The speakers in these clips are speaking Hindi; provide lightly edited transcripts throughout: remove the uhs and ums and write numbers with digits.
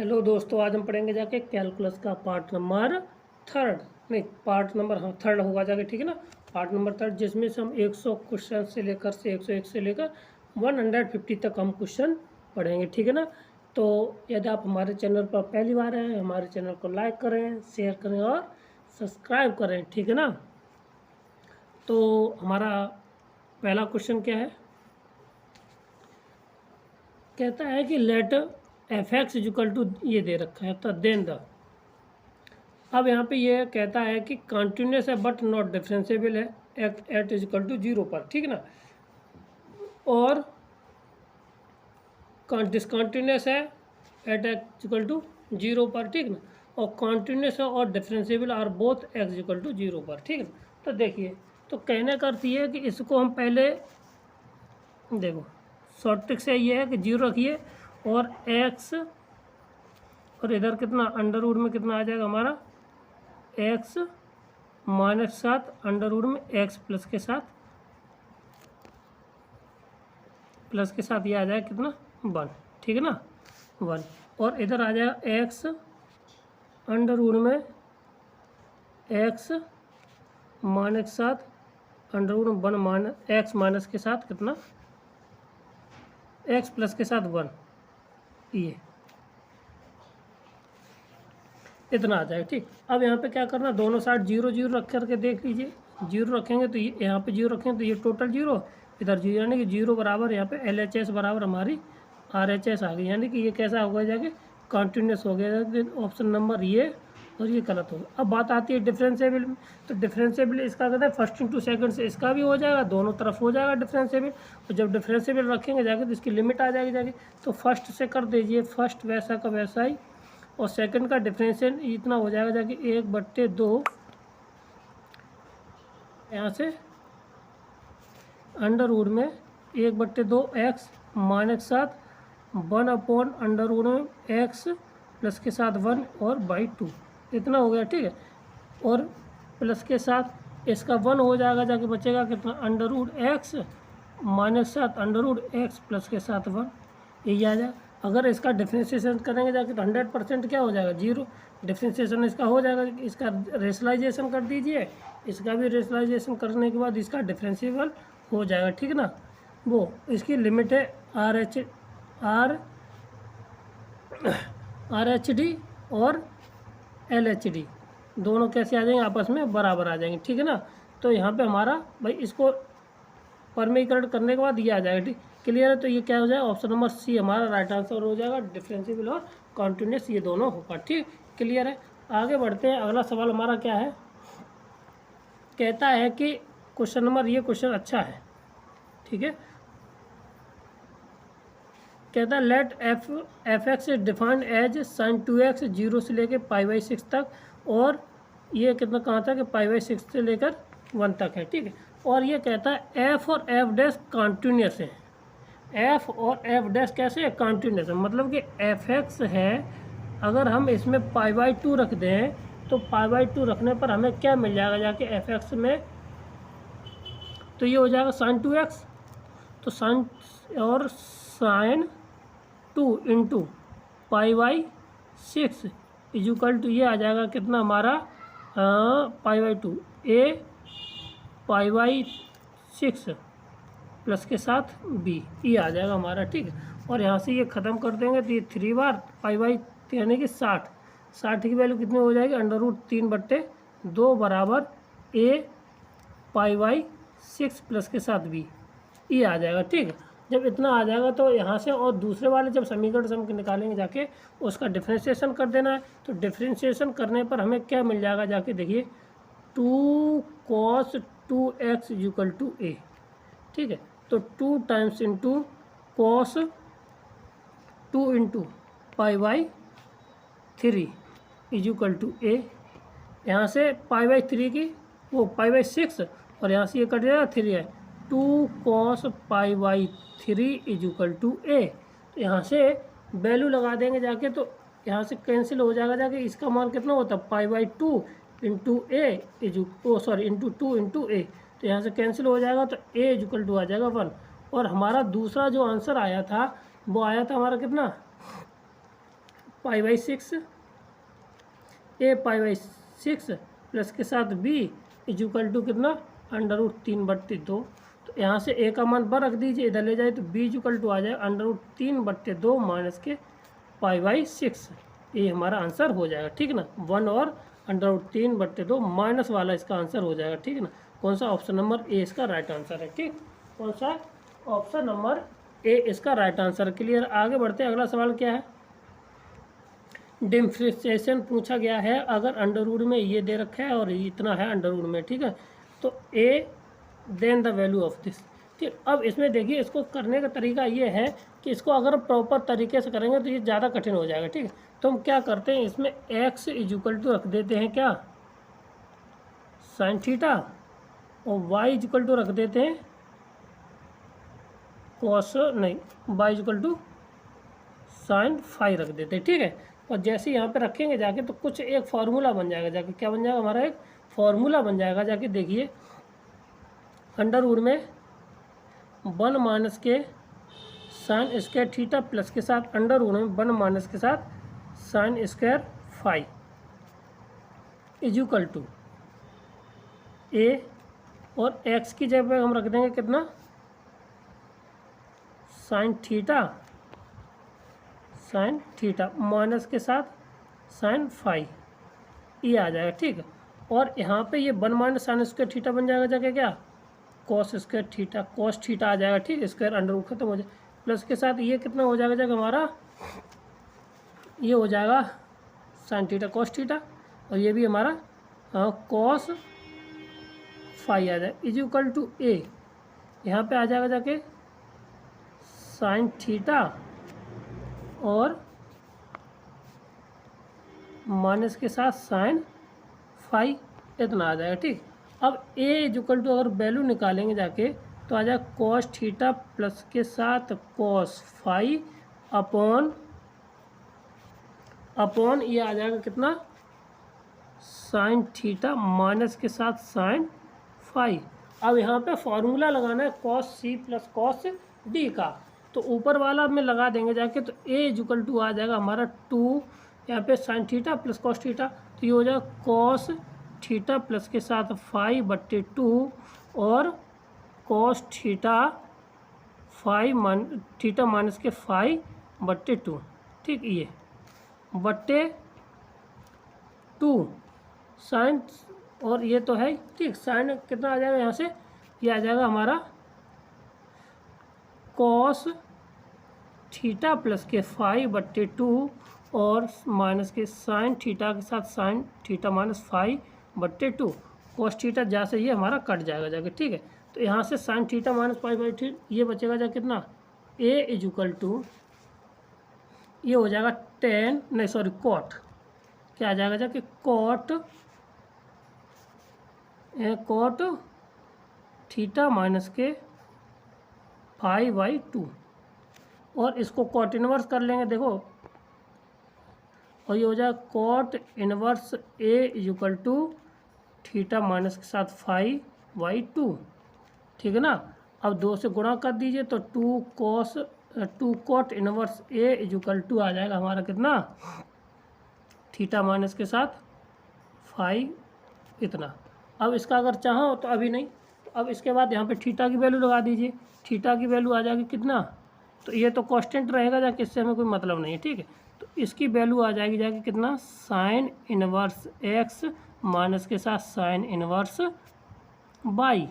हेलो दोस्तों, आज हम पढ़ेंगे जाके कैलकुलस का पार्ट नंबर थर्ड, नहीं पार्ट नंबर थर्ड होगा जाके, ठीक है ना। पार्ट नंबर थर्ड जिसमें से हम 100 क्वेश्चन से लेकर 101 से लेकर 150 तक हम क्वेश्चन पढ़ेंगे, ठीक है ना। तो यदि आप हमारे चैनल पर पहली बार हैं, हमारे चैनल को लाइक करें, शेयर करें और सब्सक्राइब करें, ठीक है ना। तो हमारा पहला क्वेश्चन क्या है, कहता है कि let f x equal to, ये दे रखा है तो देन द। अब यहाँ पे ये कहता है कि कंटिन्यूस है बट नॉट डिफरेंशिएबल है एट इक्वल टू 0 पर, ठीक है ना। और डिसकंटिन्यूस है एट एक्स इक्वल टू 0 पर, ठीक है ना। और कॉन्टिन्यूस है और differentiable are both x equal to 0 पर, ठीक है ना। तो देखिए, तो कहने का अर्थ ये है कि इसको हम पहले देखो, शॉर्ट ट्रिक से ये है कि 0 रखिए और x, और इधर कितना अंडर रूट में कितना आ जाएगा हमारा x -7 अंडर रूट में x प्लस के साथ ये आ जाएगा कितना 1, ठीक है ना 1। और इधर आ जाएगा x अंडर रूट में x -7 अंडर रूट में 1 x माइनस के साथ कितना x प्लस के साथ 1, ये इतना आ जाएगा, ठीक। अब यहाँ पे क्या करना, दोनों साइड 0 0 रख करके देख लीजिए। 0 रखेंगे तो ये यहाँ पे 0 रखेंगे तो ये टोटल 0, इधर 0, यानी कि 0 बराबर यहाँ पे LHS बराबर हमारी RHS आ गई, यानी कि ये कैसा होगा जाके कंटिन्यूस हो गया। ऑप्शन नंबर ये और ये गलत होगा। अब बात आती है डिफरेंशिएबल में, तो डिफरेंशिएबल इसका कहते हैं फर्स्ट इंटू सेकंड से इसका भी हो जाएगा, दोनों तरफ हो जाएगा डिफरेंशिएबल। और जब डिफरेंशिएबल रखेंगे जाके तो इसकी लिमिट आ जाएगी जाके, तो फर्स्ट से कर दीजिए, फर्स्ट वैसा का वैसा ही, और सेकंड का डिफरेंशियल इतना हो जाएगा जाके 1/2 यहाँ से अंडर रूट में 1/2 x -7 1 अंडर रूट में x प्लस के साथ 1 और बाई 2, इतना हो गया, ठीक है। और प्लस के साथ इसका 1 हो जाएगा जाके, बचेगा कितना under root x -7 under root x plus के साथ 1, यही आ जाएगा। अगर इसका डिफरेंशिएशन करेंगे जाके तो 100% क्या हो जाएगा 0, डिफरेंशिएशन इसका हो जाएगा। इसका रेशनलाइजेशन कर दीजिए, इसका भी रेशनलाइजेशन करने के बाद इसका डिफरेंशिएबल हो जाएगा, ठीक है ना। वो इसकी लिमिट है RHD और LHD दोनों कैसे आ जाएंगे, आपस में बराबर आ जाएंगे, ठीक है ना। तो यहाँ पे हमारा भाई इसको परमीकरण करने के बाद ये आ जाएगा, ठीक क्लियर है। तो ये क्या हो जाएगा, ऑप्शन नंबर सी हमारा राइट आंसर हो जाएगा, डिफरेंशिएबल और कॉन्टिन्यूस ये दोनों होगा, ठीक क्लियर है। आगे बढ़ते हैं, अगला सवाल हमारा क्या है, कहता है कि क्वेश्चन नंबर, ये क्वेश्चन अच्छा है, ठीक है। कहता है let f x is defined as sin 2x 0 से लेकर π/6 तक, और ये कितना कहाँ तक है π/6 से लेकर 1 तक है, ठीक है। और ये कहता है एफ और एफ डैश कॉन्टिन्यूस है, एफ और एफ डैश कैसे है कॉन्टिन्यूस है, मतलब कि एफ एक्स है, अगर हम इसमें π/2 रख दें तो π/2 रखने पर हमें क्या मिल जाएगा जाके एफ एक्स में, तो ये हो जाएगा sin 2x, तो sin और sin 2 इंटू π/6 इक्वल टू ये आ जाएगा कितना हमारा π/2 a π/6 प्लस के साथ b, ये आ जाएगा हमारा, ठीक है। और यहाँ से ये ख़त्म कर देंगे तो ये 3 बार π/, यानी कि 60 की वैल्यू कितनी हो जाएगी अंडर रूट 3/2 बराबर a π/6 प्लस के साथ b, ये आ जाएगा, ठीक है। जब इतना आ जाएगा तो यहाँ से और दूसरे वाले जब समीकरण से हम निकालेंगे जाके उसका डिफरेंशिएशन कर देना है। तो डिफरेंशिएशन करने पर हमें क्या मिल जाएगा जाके देखिए 2 cos 2x equal to a, ठीक है। तो 2 times into cos 2 into π/3 equal to a, यहाँ से π/3 की वो π/6 और यहाँ से ये कट जाएगा 3 है, 2 cos π/3 इक्वल टू a। तो यहाँ से वैल्यू लगा देंगे जाके, तो यहाँ से कैंसिल हो जाएगा जाके, इसका मान कितना होता है π/2 into a into 2 into a, तो यहाँ से कैंसिल हो जाएगा, तो a इक्वल टू आ जाएगा 1। और हमारा दूसरा जो आंसर आया था वो आया था हमारा कितना π/6 a π/6 प्लस के साथ b इक्वल टू कितना √3/2। तो यहाँ से a का मान बर रख दीजिए, इधर ले जाए तो b इक्वल टू आ जाए √3/2 माइनस के π/6। ये हमारा आंसर हो जाएगा, ठीक है ना। 1 और √3/2 माइनस वाला इसका आंसर हो जाएगा, ठीक है ना। कौन सा? ऑप्शन नंबर ए इसका राइट आंसर है, ठीक। कौन सा? ऑप्शन नंबर ए इसका राइट आंसर। क्लियर। आगे बढ़ते हैं, अगला सवाल क्या है? डिफ्रेंशिएशन पूछा गया है। अगर अंडर रूट में ये दे रखा है और इतना है अंडर रूट में, ठीक है, तो a then the value of this, ठीक। अब इसमें देखिए, इसको करने का तरीका ये है कि इसको अगर प्रॉपर तरीके से करेंगे तो ये ज़्यादा कठिन हो जाएगा, ठीक है। तो हम क्या करते हैं, इसमें x इक्वल टू रख देते हैं क्या, साइन थीटा, और y इक्वल टू रख देते हैं कॉस, नहीं, y equal to sine phi रख देते हैं, ठीक है। और जैसे यहाँ पे रखेंगे जाके तो कुछ एक फार्मूला बन जाएगा, जाके क्या बन जाएगा हमारा, एक फार्मूला बन जाएगा। जाके देखिए, अंडर रूट में 1 माइनस के साइन स्क्वायर थीटा प्लस के साथ अंडर रूट में 1 माइनस के साथ sine square phi equal to a, और x की जगह पे हम रख देंगे कितना, साइन थीटा माइनस के साथ साइन फाई, ये आ जाएगा, ठीक है। और यहाँ पे ये 1 माइनस साइन स्क्वायर थीटा बन जाएगा, जाके क्या, cos square theta, cos theta आ जाएगा, ठीक है। स्क्वायर अंडर रूट खत्म हो जाए, प्लस के साथ ये कितना हो जाएगा, जाएगा हमारा, ये हो जाएगा साइन थीटा कॉस थीटा, और ये भी हमारा कॉस फाई आ जाए इक्वल टू ए, यहाँ पे आ जाएगा जाके साइन थीटा और माइनस के साथ साइन फाई, इतना आ जाएगा, ठीक। अब ए इक्वल टू अगर वैल्यू निकालेंगे जाके तो आ जाएगा कॉस थीटा प्लस के साथ कॉस फाई अपॉन ये आ जाएगा कितना, साइन थीटा माइनस के साथ साइन फाई। अब यहाँ पे फॉर्मूला लगाना है cos c plus cos d का, तो ऊपर वाला में लगा देंगे जाके, तो ए इक्वल टू आ जाएगा हमारा 2, यहाँ पे sine theta plus cos theta, तो ये हो जाएगा कॉस थीटा प्लस के साथ फाई बट्टे 2 और कॉस थीटा थीटा माइनस के फाई बट्टे 2, ठीक, ये बट्टे 2 साइन, और ये तो है, ठीक। साइन कितना आ जाएगा यहाँ से, ये आ जाएगा हमारा कॉस थीटा प्लस के फाई बट्टे 2 और माइनस के साइन थीटा के साथ साइन थीटा माइनस फाई बट्टे 2, कॉस थीटा जहाँ से ये हमारा कट जाएगा जाके, ठीक है। तो यहाँ से साइन थीटा माइनस फाई बट्टे ये बचेगा जाके कितना, ए इक्वल टू, ये हो जाएगा 10, नहीं सॉरी कॉट, क्या आ जाएगा जाके कॉट थीटा माइनस के फाई बाई 2, और इसको कॉट इनवर्स कर लेंगे, देखो, और ये हो जाएगा cot inverse a equal to theta minus के साथ फाई बाई 2, ठीक है ना। अब 2 से गुणा कर दीजिए तो 2 cot inverse a equal to आ जाएगा हमारा कितना, थीटा माइनस के साथ फाई इतना। अब इसका अगर चाहो तो अभी नहीं, तो अब इसके बाद यहाँ पे थीटा की वैल्यू लगा दीजिए, थीटा की वैल्यू आ जाएगी कितना, तो ये तो कांस्टेंट रहेगा जाके, इससे हमें कोई मतलब नहीं है, ठीक है। तो इसकी वैल्यू आ जाएगी जाके कितना, साइन इनवर्स एक्स माइनस के साथ साइन इनवर्स बाई,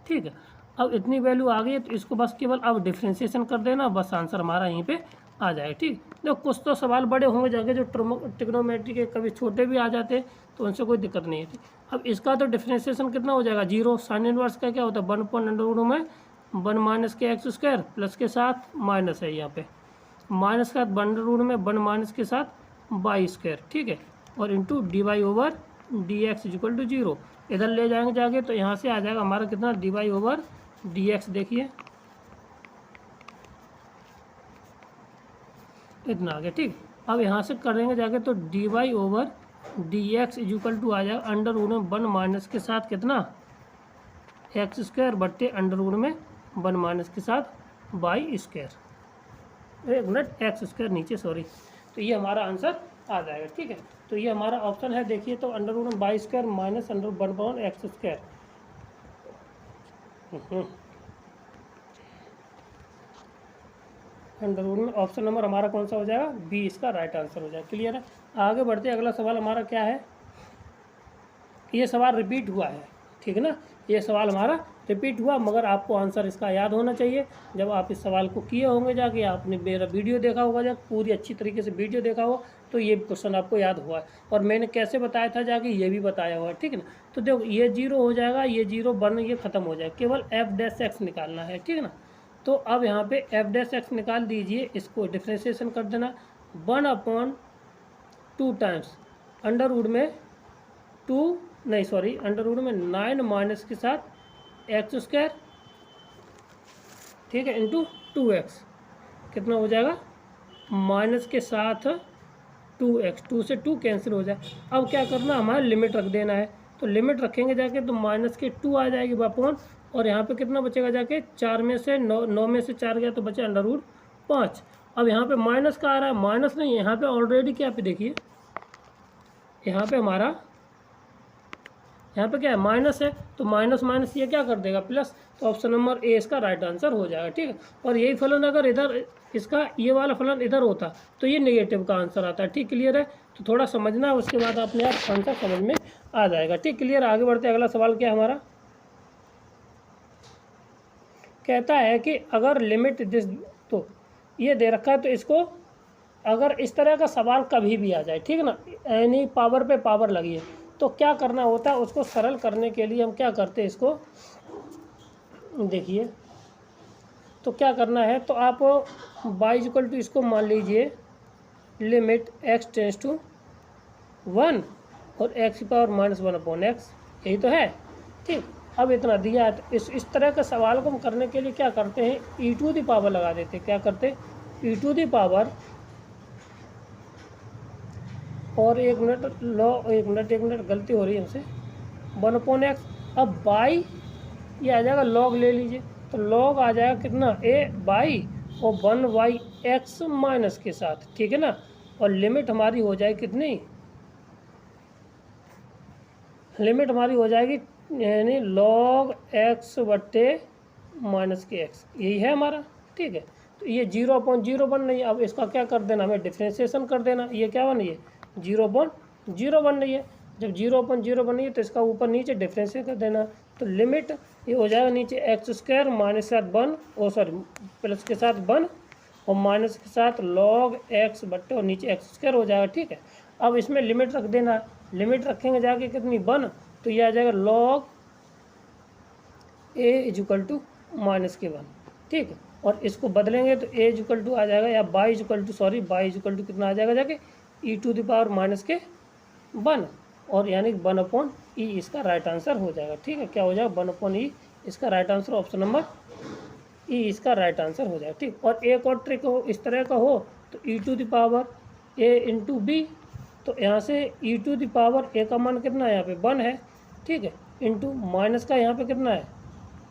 ठीक है। अब इतनी वैल्यू आ गई है, तो इसको बस केवल अब डिफ्रेंशिएशन कर देना, बस आंसर हमारा यहीं पे आ जाएगा, ठीक। देखो कुछ तो सवाल बड़े होंगे जाके जो ट्रिग्नोमेट्री के, कभी छोटे भी आ जाते तो उनसे कोई दिक्कत नहीं है। अब इसका तो डिफ्रेंशिएशन कितना हो जाएगा, 0, साइन इनवर्स का क्या होता है 1/√, में 1 माइनस के एक्स स्क्वायर प्लस के साथ माइनस है यहाँ पे, माइनस का 1/√, में 1 माइनस के साथ बाई स्क्वायर, ठीक है, और into dy over dx equal to 0, इधर ले जाएंगे जाके तो यहाँ से आ जाएगा हमारा कितना, dy ओवर dx, देखिए इतना आ गया, ठीक। अब यहाँ से करेंगे जाके तो dy over dx equal to आ जाएगा अंडर रूट में 1 माइनस के साथ कितना, एक्स स्क्वायर बट्टे अंडर रूट में 1 माइनस के साथ बाई स्क्वायर, एक मिनट, एक्स स्क्वायर नीचे, सॉरी, तो ये हमारा आंसर आ जाएगा। ठीक है, तो ये हमारा ऑप्शन है। देखिए तो अंडर रूट में by square minus under one upon x square. Under root में ऑप्शन नंबर हमारा कौन सा हो जाएगा, बी इसका राइट आंसर हो जाएगा। क्लियर है। आगे बढ़ते अगला सवाल हमारा क्या है, ये सवाल रिपीट हुआ है, ठीक है ना, ये सवाल हमारा रिपीट हुआ, मगर आपको आंसर इसका याद होना चाहिए। जब आप इस सवाल को किए होंगे जाके, आपने मेरा वीडियो देखा होगा, जब पूरी अच्छी तरीके से वीडियो देखा हो तो ये क्वेश्चन आपको याद हुआ है। और मैंने कैसे बताया था जाके, ये भी बताया हुआ है। ठीक है ना, तो देखो ये 0 हो जाएगा, ये 0 1 ये ख़त्म हो जाएगा, केवल एफ डैश एक्स निकालना है। ठीक है ना, तो अब यहाँ पे एफ डैश एक्स निकाल दीजिए, इसको डिफ्रेंशिएशन कर देना 1/2 टाइम्स अंडर रूट में 2 नहीं सॉरी अंडर रूट में 9 माइनस के साथ एक्स स्क्वायर, ठीक है, इंटू 2x। कितना हो जाएगा, माइनस के साथ 2x, 2 से 2 कैंसिल हो जाए। अब क्या करना, हमारा लिमिट रख देना है, तो लिमिट रखेंगे जाके तो माइनस के 2 आ जाएगी अपॉन, और यहाँ पे कितना बचेगा जाके, 4 में से 9 में से 4 गया तो बचे अंडर रूट 5। अब यहाँ पे माइनस का आ रहा है, माइनस नहीं है यहाँ पे ऑलरेडी, क्या पे देखिए यहाँ पे हमारा यहाँ पे क्या है, माइनस है, तो माइनस माइनस ये क्या कर देगा, प्लस। तो ऑप्शन नंबर ए इसका राइट आंसर हो जाएगा। ठीक है, और यही फलन अगर इधर इसका ये वाला फलन इधर होता तो ये नेगेटिव का आंसर आता है। ठीक, क्लियर है। तो थोड़ा समझना है, उसके बाद अपने आप आंसर समझ में आ जाएगा। ठीक, क्लियर। आगे बढ़ते अगला सवाल क्या हमारा कहता है कि अगर लिमिट दिस, तो ये दे रखा है, तो इसको अगर इस तरह का सवाल कभी भी आ जाए, ठीक है ना, यानी पावर पे पावर लगी है, तो क्या करना होता है, उसको सरल करने के लिए हम क्या करते हैं, इसको देखिए तो क्या करना है, तो आप बाई इक्वल टू इसको मान लीजिए लिमिट x टेंस टू 1 और x की पावर -1 अपॉन x, यही तो है। ठीक, अब इतना दिया है, तो इस तरह के सवाल को हम करने के लिए क्या करते हैं, e टू दी पावर लगा देते हैं। क्या करते हैं, e टू दी पावर, और एक मिनट गलती हो रही है हमसे, 1 अपॉन एक्स। अब बाई ये आ जाएगा, लॉग ले लीजिए, तो लॉग आ जाएगा कितना, ए बाई और 1/x माइनस के साथ, ठीक है ना, और लिमिट हमारी हो जाएगी कितनी, लिमिट हमारी हो जाएगी यानी log x बट्टे माइनस के x, यही है हमारा। ठीक है, तो ये 0/0 बन रही है। अब इसका क्या कर देना, हमें डिफ्रेंशिएशन कर देना। ये क्या बन रही है, 0/0 बन रही है। जब 0/0 बन रही है तो इसका ऊपर नीचे डिफ्रेंशिएट कर देना, तो लिमिट ये हो जाएगा नीचे एक्स स्क्वायर माइनस के साथ 1 और सॉरी प्लस के साथ 1 और माइनस के साथ log x बट्टे और नीचे एक्स स्क्वायर हो जाएगा। ठीक है, अब इसमें लिमिट रख देना, लिमिट रखेंगे जाके कितनी 1, तो ये आ जाएगा log a इक्वल टू -1। ठीक है, और इसको बदलेंगे तो a इक्वल टू आ जाएगा, या बाई इक्वल टू कितना आ जाएगा जाके e टू द पावर -1, और यानी 1 अपॉन ई इसका राइट आंसर हो जाएगा। ठीक है, क्या हो जाएगा, 1 अपॉन ई इसका राइट आंसर, ऑप्शन नंबर ई इसका राइट आंसर हो जाएगा। ठीक, और एक और ट्रिक हो इस तरह का हो तो e to the power a into b, तो यहाँ से e to the power a का मान कितना है, यहाँ पे 1 है। ठीक है, इंटू माइनस का यहाँ पे कितना है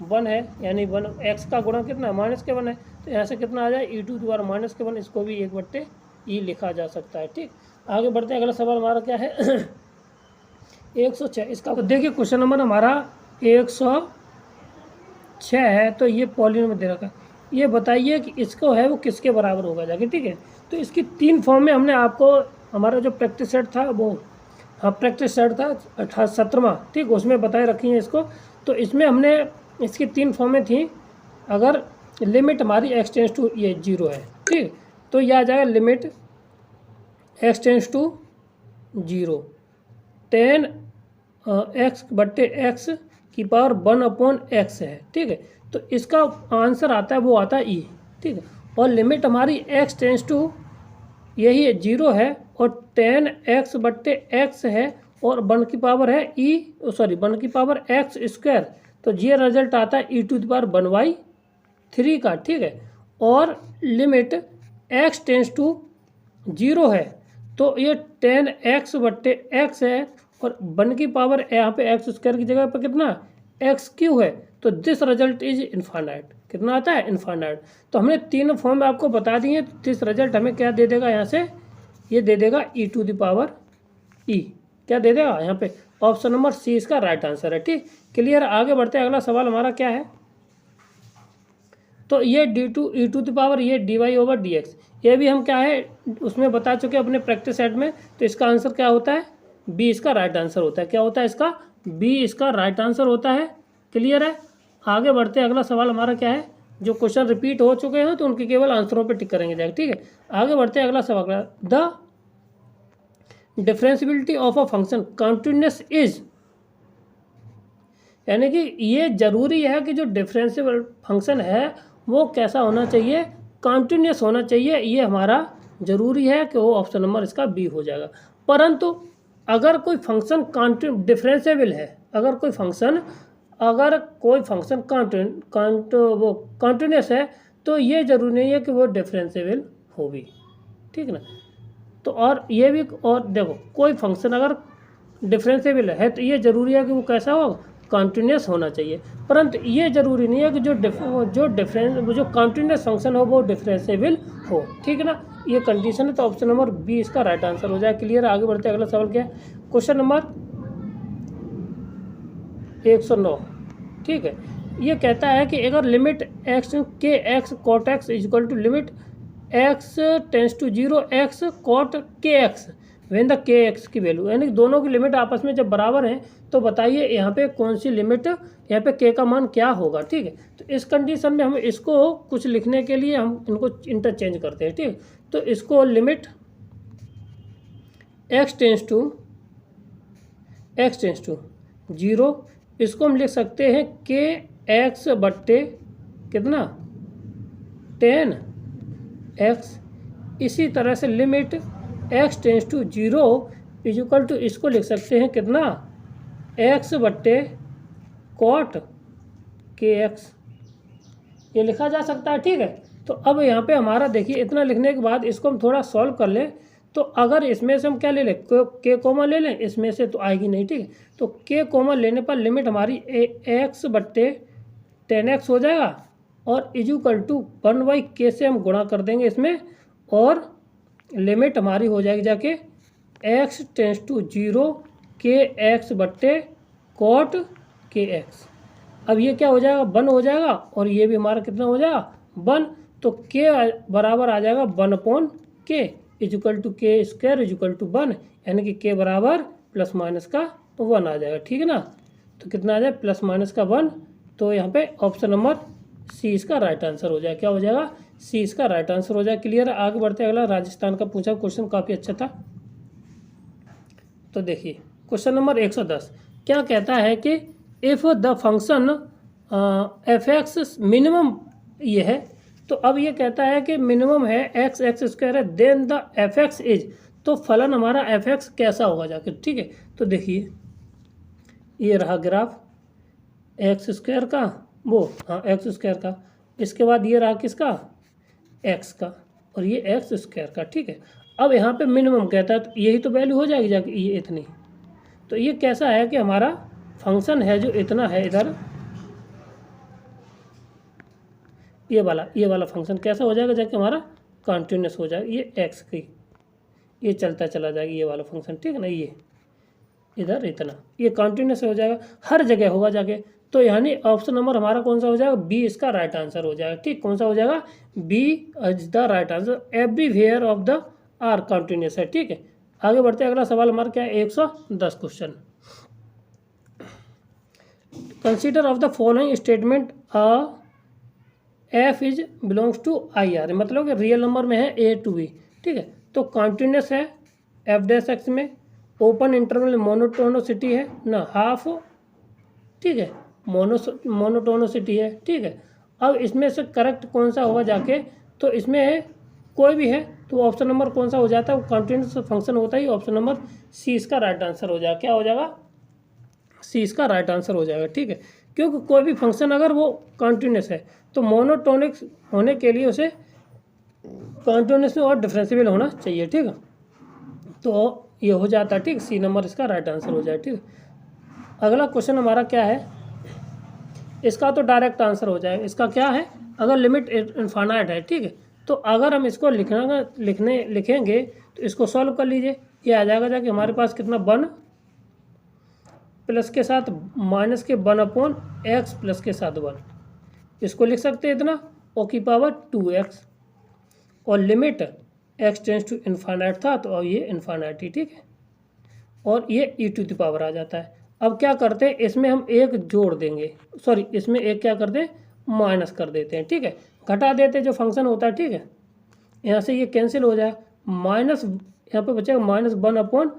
1 है, यानी 1 x का गुणा कितना है -1 है, तो यहाँ से कितना आ जाए e टू द पावर -1, इसको भी 1/e लिखा जा सकता है। ठीक, आगे बढ़ते हैं। अगला सवाल हमारा क्या है 106। इसका देखिए क्वेश्चन नंबर हमारा 106 है, तो ये पॉलिनोमियल दे रखा है। ये बताइए कि इसको है वो किसके बराबर होगा जाके। ठीक है, तो इसकी 3 फॉर्म में हमने आपको, हमारा जो प्रैक्टिस सेट था वो, हाँ प्रैक्टिस सेट था 17वां, ठीक, उसमें बताए रखी हैं इसको। तो इसमें हमने इसकी 3 फॉर्में थी। अगर लिमिट हमारी x टेंस टू ये 0 है, ठीक, तो यह आ जाएगा limit x tends to 0 10 x बट्टे x की पावर 1 अपॉन x है। ठीक है, तो इसका आंसर आता है, वो आता है e। ठीक है, और लिमिट हमारी x टेंस टू यही है 0 है, और 10x बट्टे x है, और 1 की पावर है 1 की पावर x स्क्वायर, तो ये रिजल्ट आता है e टू द पावर 1/3 का। ठीक है, और लिमिट x टेंस टू 0 है, तो ये 10x बट्टे x है, और 1 की पावर यहाँ पे x स्क्वायर की जगह पर कितना x³ है, तो दिस रिजल्ट इज इनफाइनाइट। कितना आता है, इनफाइनाइट। तो हमने 3 फॉर्म आपको बता दिए, दिस रिजल्ट हमें क्या दे देगा, यहाँ से ये दे देगा e to the power e, क्या दे देगा यहाँ पे। ऑप्शन नंबर सी इसका राइट आंसर है। ठीक, क्लियर। आगे बढ़ते हैं, अगला सवाल हमारा क्या है, तो ये d to e to the power ये d y over d x, ये भी हम क्या है उसमें बता चुके हैं अपने प्रैक्टिस सेट में। तो इसका आंसर क्या होता है, बी इसका राइट आंसर होता है। क्या होता है इसका, बी इसका राइट आंसर होता है। क्लियर है। आगे बढ़ते हैं, अगला सवाल हमारा क्या है, जो क्वेश्चन रिपीट हो चुके हैं तो उनके केवल आंसरों पे टिक करेंगे जाएगा। ठीक है, आगे बढ़ते हैं, अगला सवाल, the differentiability of a function continuous is, यानी कि ये जरूरी है कि जो डिफरेंशियल फंक्शन है वो कैसा होना चाहिए, कंटिन्यूअस होना चाहिए। ये हमारा जरूरी है कि वो ऑप्शन नंबर इसका बी हो जाएगा। परंतु अगर कोई फंक्शन डिफरेंशिएबल है, अगर कोई फंक्शन कंटिन्यूअस है तो ये जरूरी नहीं है कि वो डिफरेंशिएबल हो भी। ठीक ना। तो और ये भी, और देखो कोई फंक्शन अगर डिफरेंशिएबल है तो ये जरूरी है कि वो कैसा हो, कंटिन्यूअस होना चाहिए। परंतु ये जरूरी नहीं है कि जो कंटिन्यूअस फंक्शन हो वो डिफरेंशिएबल हो। ठीक है ना, ये कंडीशन है। तो ऑप्शन नंबर बी इसका राइट आंसर हो जाए। क्लियर। आगे बढ़ते हैं, अगला सवाल क्या है, क्वेश्चन नंबर 109। ठीक है, ये कहता है कि अगर लिमिट एक्स के x cot x equal to limit x tends to 0 x cot के एक्स वेन द के एक्स की वैल्यू, यानी दोनों की लिमिट आपस में जब बराबर हैं तो बताइए यहाँ पे कौन सी लिमिट, यहाँ पे के का मान क्या होगा। ठीक है, तो इस कंडीशन में हम इसको कुछ लिखने के लिए हम इनको इंटरचेंज करते हैं। ठीक, तो इसको लिमिट एक्स टेंस टू 0, इसको हम लिख सकते हैं के एक्स बट्टे कितना 10 एक्स। इसी तरह से limit x tends to 0 equal to, इसको लिख सकते हैं कितना एक्स बट्टे कॉट के एक्स, ये लिखा जा सकता है। ठीक है, तो अब यहाँ पे हमारा देखिए इतना लिखने के बाद इसको हम थोड़ा सॉल्व कर लें। तो अगर इसमें से हम क्या ले लें, के कोमा ले लें, इसमें से तो आएगी नहीं। ठीक है, तो के कोमा लेने पर लिमिट हमारी एक्स बट्टे 10x हो जाएगा और इक्वल टू 1/k से हम गुणा कर देंगे इसमें, और लिमिट हमारी हो जाएगी जाके एक्स टेंस टू 0 के एक्स बट्टे कॉट के एक्स। अब ये क्या हो जाएगा, 1 हो जाएगा, और ये भी हमारा कितना हो जाएगा 1। तो के बराबर आ जाएगा 1/k इक्वल टू के स्क्वायर इक्वल टू 1, यानी कि के बराबर प्लस माइनस का 1 आ जाएगा। ठीक है ना, तो कितना आ जाए प्लस माइनस का 1। तो यहाँ पे ऑप्शन नंबर सी इसका राइट आंसर हो जाएगा। क्या हो जाएगा, सी इसका राइट आंसर हो जाएगा। क्लियर है। आगे बढ़ते हैं, अगला राजस्थान का पूछा क्वेश्चन, काफ़ी अच्छा था। तो देखिए क्वेश्चन नंबर 110 क्या कहता है कि if the function f x minimum ये है, तो अब ये कहता है कि मिनिमम है एक्स स्क्वायर है, then the f x is, तो फलन हमारा एफ एक्स कैसा होगा जाके। ठीक है, तो देखिए ये रहा ग्राफ एक्स स्क्वायर का, वो हाँ एक्स स्क्वायर का, इसके बाद ये रहा किसका एक्स का, और ये एक्स स्क्वायर का। ठीक है, अब यहाँ पे मिनिमम कहता है तो यही तो वैल्यू हो जाएगी जाके, ये इतनी। तो ये कैसा है कि हमारा फंक्शन है जो इतना है इधर, ये वाला फंक्शन कैसा हो जाएगा जाके हमारा कंटिन्यूस हो जाएगा। ये एक्स की ये चलता चला जाएगा ये वाला फंक्शन। ठीक है ना, ये इधर इतना, ये कंटिन्यूस हो जाएगा, हर जगह होगा जाके। तो यानी ऑप्शन नंबर हमारा कौन सा हो जाएगा, बी इसका राइट आंसर हो जाएगा। ठीक, कौन सा हो जाएगा, b is the right answer, everywhere of the R continuous है। ठीक है, आगे बढ़ते हैं, अगला सवाल हमारा क्या है 110 question. Consider of the following statement f is belongs to I R, मतलब कि रियल नंबर में है ए टू बी। ठीक है, तो कंटिन्यूस है एफ डैश एक्स में, ओपन इंटरवल मोनोटोनोसिटी है ना हाफ। ठीक है, मोनोटोनोसिटी है। ठीक है, अब इसमें से करेक्ट कौन सा होगा जाके, तो इसमें कोई भी है तो ऑप्शन नंबर कौन सा हो जाता है, वो कंटिन्यूस फंक्शन होता है, ऑप्शन नंबर सी इसका राइट आंसर हो जाएगा। क्या हो जाएगा, सी इसका राइट आंसर हो जाएगा। ठीक है, क्योंकि कोई भी फंक्शन अगर वो कंटिन्यूस है तो मोनोटोनिक होने के लिए उसे कंटिन्यूस में और डिफरेंशिएबल होना चाहिए। ठीक है, तो ये हो जाता है। ठीक, सी नंबर इसका राइट आंसर हो जाए। ठीक, अगला क्वेश्चन हमारा क्या है, इसका तो डायरेक्ट आंसर हो जाएगा। इसका क्या है, अगर लिमिट इनफाइनाइट है, ठीक है, तो अगर हम इसको लिखेंगे तो इसको सॉल्व कर लीजिए। ये आ जाएगा जाके हमारे पास कितना 1 प्लस के साथ माइनस के 1 अपॉन एक्स प्लस के साथ 1, इसको लिख सकते हैं इतना ओ की पावर 2x, और limit x tends to infinite था तो ये इन्फाइनाइट ही, ठीक है, और ये e टू द पावर आ जाता है। अब क्या करते हैं, इसमें हम एक जोड़ देंगे, सॉरी इसमें एक क्या करते हैं माइनस कर देते हैं, ठीक है, घटा देते हैं जो फंक्शन होता है, ठीक है। यहाँ से ये कैंसिल हो जाए, माइनस यहाँ पे बचेगा माइनस 1 अपॉन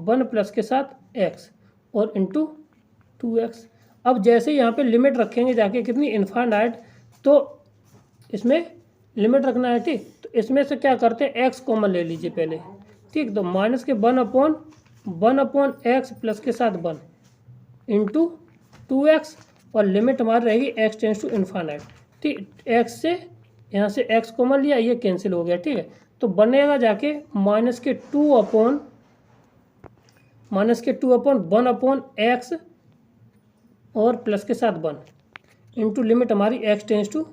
1 प्लस के साथ x और इंटू 2x। अब जैसे यहाँ पे लिमिट रखेंगे जाके कितनी इन्फाइनाइट, तो इसमें लिमिट रखना है, ठीक। तो इसमें से क्या करते हैं x कॉमन ले लीजिए पहले, ठीक। तो माइनस के 1 अपॉन एक्स प्लस के साथ 1 इंटू 2x, और लिमिट हमारी रहेगी x टेंस टू इन्फाइनाइट, ठीक। x से यहाँ से x कॉमन लिया, ये कैंसिल हो गया, ठीक है। तो बनेगा जाके माइनस के 2 अपॉन 1 अपॉन एक्स और प्लस के साथ 1 इंटू लिमिट हमारी x टेंस टू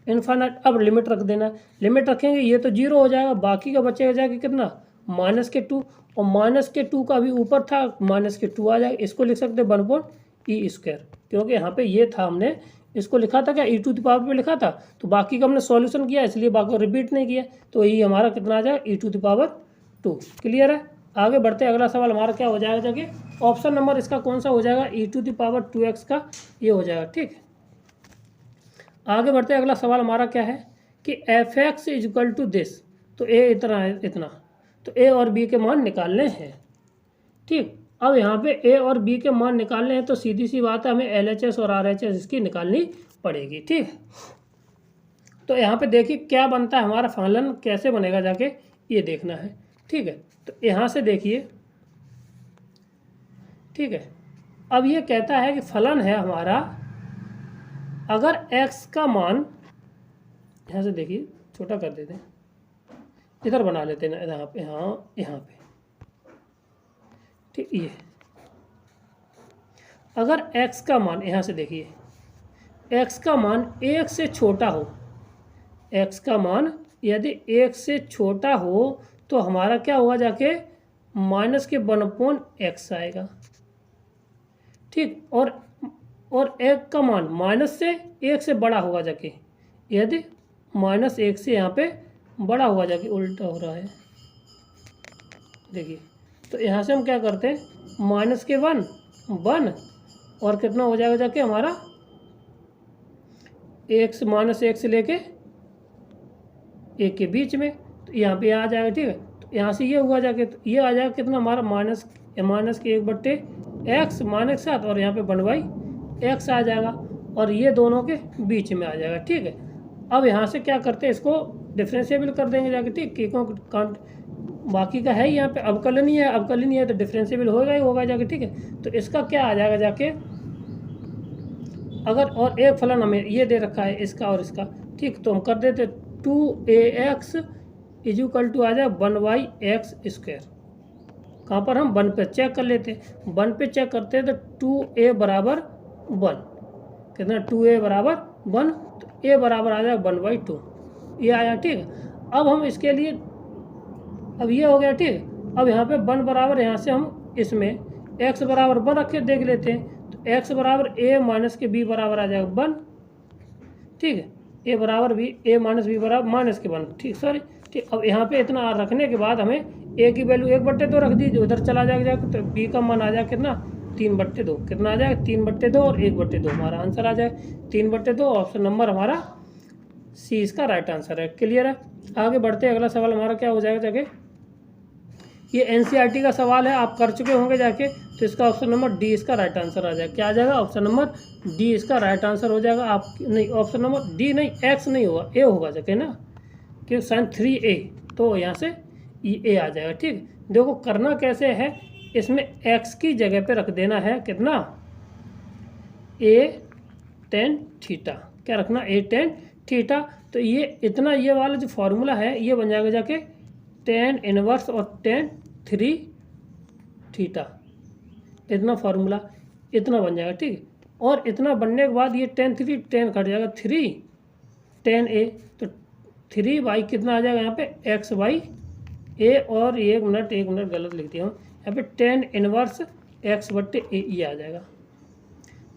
इन्फाइनाइट। अब लिमिट रख देना, लिमिट रखेंगे ये तो 0 हो जाएगा, बाकी का बचेगा जाके कितना माइनस के 2, और माइनस के 2 का अभी ऊपर था माइनस के 2 आ जाएगा, इसको लिख सकते हैं 1 अपॉन ई स्क्वायर, क्योंकि यहाँ पे ये था हमने इसको लिखा था क्या e टू द पावर पे लिखा था, तो बाकी का हमने सॉल्यूशन किया इसलिए बाकी को रिपीट नहीं किया, तो ये हमारा कितना आ जाएगा e to the power 2। Clear है। आगे बढ़ते हैं, अगला सवाल हमारा क्या हो जाएगा जाके ऑप्शन नंबर इसका कौन सा हो जाएगा, e to the power 2x का ये हो जाएगा, ठीक। आगे बढ़ते हैं, अगला सवाल हमारा क्या है कि f(x) is equal to this, तो a इतना है, इतना, तो a और b के मान निकालने हैं, ठीक। अब यहाँ पे a और b के मान निकालने हैं तो सीधी सी बात है हमें LHS और RHS इसकी निकालनी पड़ेगी, ठीक। तो यहाँ पे देखिए क्या बनता है हमारा फलन, कैसे बनेगा जाके ये देखना है, ठीक है। तो यहाँ से देखिए, ठीक है। अब ये कहता है कि फलन है हमारा, अगर x का मान, यहाँ से देखिए छोटा कर देते हैं, इधर बना लेते हैं ना, यहाँ पे, हाँ यहाँ पे, ठीक। ये अगर x का मान, यहाँ से देखिए x का मान 1 से छोटा हो, x का मान यदि 1 से छोटा हो तो हमारा क्या होगा जाके माइनस के 1 अपॉन एक्स आएगा, ठीक। और 1 का मान माइनस से 1 से बड़ा होगा जाके, यदि माइनस 1 से यहाँ पे बड़ा होगा जाके, उल्टा हो रहा है देखिए। तो यहाँ से हम क्या करते हैं माइनस के 1 और कितना हो जाएगा जाके हमारा माइनस 1 से लेके 1 के बीच में, तो यहाँ पे आ जाएगा, ठीक है। तो यहाँ से ये हुआ जाके, तो ये आ जाएगा कितना हमारा माइनस के 1/x माइनस 7, और यहाँ पे 1/x आ जाएगा, और ये दोनों के बीच में आ जाएगा, ठीक है। अब यहाँ से क्या करते हैं इसको डिफरेंशिएबल कर देंगे जाके, ठीक। क्योंकि बाकी का है यहाँ पे अवकलनीय है, अवकलनीय है तो डिफरेंशिएबल होगा ही होगा जाके, ठीक है। तो इसका क्या आ जाएगा जाके, अगर और एक फलन हमें ये दे रखा है इसका और इसका, ठीक। तो हम कर देते 2ax इज इक्वल टू आ जाए 1/x स्क्वायर। कहाँ पर हम 1 पे चेक कर लेते हैं, 1 पे चेक करते हैं तो 2a बराबर 1, कितना 2a बराबर 1, तो a बराबर आ जाए 1/2, ये आया, ठीक। अब हम इसके लिए, अब ये हो गया, ठीक। अब यहाँ पे 1 बराबर, यहाँ से हम इसमें x बराबर 1 रख के देख लेते हैं, तो x बराबर a माइनस के b बराबर आ जाएगा 1, ठीक है। a बराबर b, a माइनस b बराबर माइनस के 1, ठीक, सॉरी, ठीक। अब यहाँ पे इतना रखने के बाद हमें a की वैल्यू 1/2 रख दीजिए, उधर चला जाएगा, तो b का मान आ जाएगा कितना 3/2, कितना आ जाएगा 3/2 और 1/2, हमारा आंसर आ जाए 3/2। ऑप्शन नंबर हमारा सी इसका राइट आंसर है। क्लियर है। आगे बढ़ते हैं, अगला सवाल हमारा क्या हो जाएगा जाके, ये एनसीईआरटी का सवाल है, आप कर चुके होंगे जाके, तो इसका ऑप्शन नंबर डी इसका राइट आंसर आ जाएगा। क्या आ जाएगा, ऑप्शन नंबर डी इसका राइट आंसर हो जाएगा। आप नहीं, ऑप्शन नंबर डी नहीं, एक्स नहीं होगा, ए होगा जाके ना, क्योंकि साइन 3a, तो यहाँ से ए आ जाएगा, ठीक। देखो करना कैसे है, इसमें एक्स की जगह पे रख देना है कितना a tan थीटा, क्या रखना a tan थीटा। तो ये इतना, ये वाला जो फॉर्मूला है ये बन जाएगा जाके tan इनवर्स और tan 3 थीटा, इतना फार्मूला इतना बन जाएगा, ठीक। और इतना बनने के बाद ये tan 3 tan कट जाएगा 3 tan a, तो 3 बाई कितना आ जाएगा यहाँ पे एक्स बाई ए, और 1 मिनट गलत लिख दिया हूँ यहाँ पे 10 इनवर्स x/a ये आ जाएगा।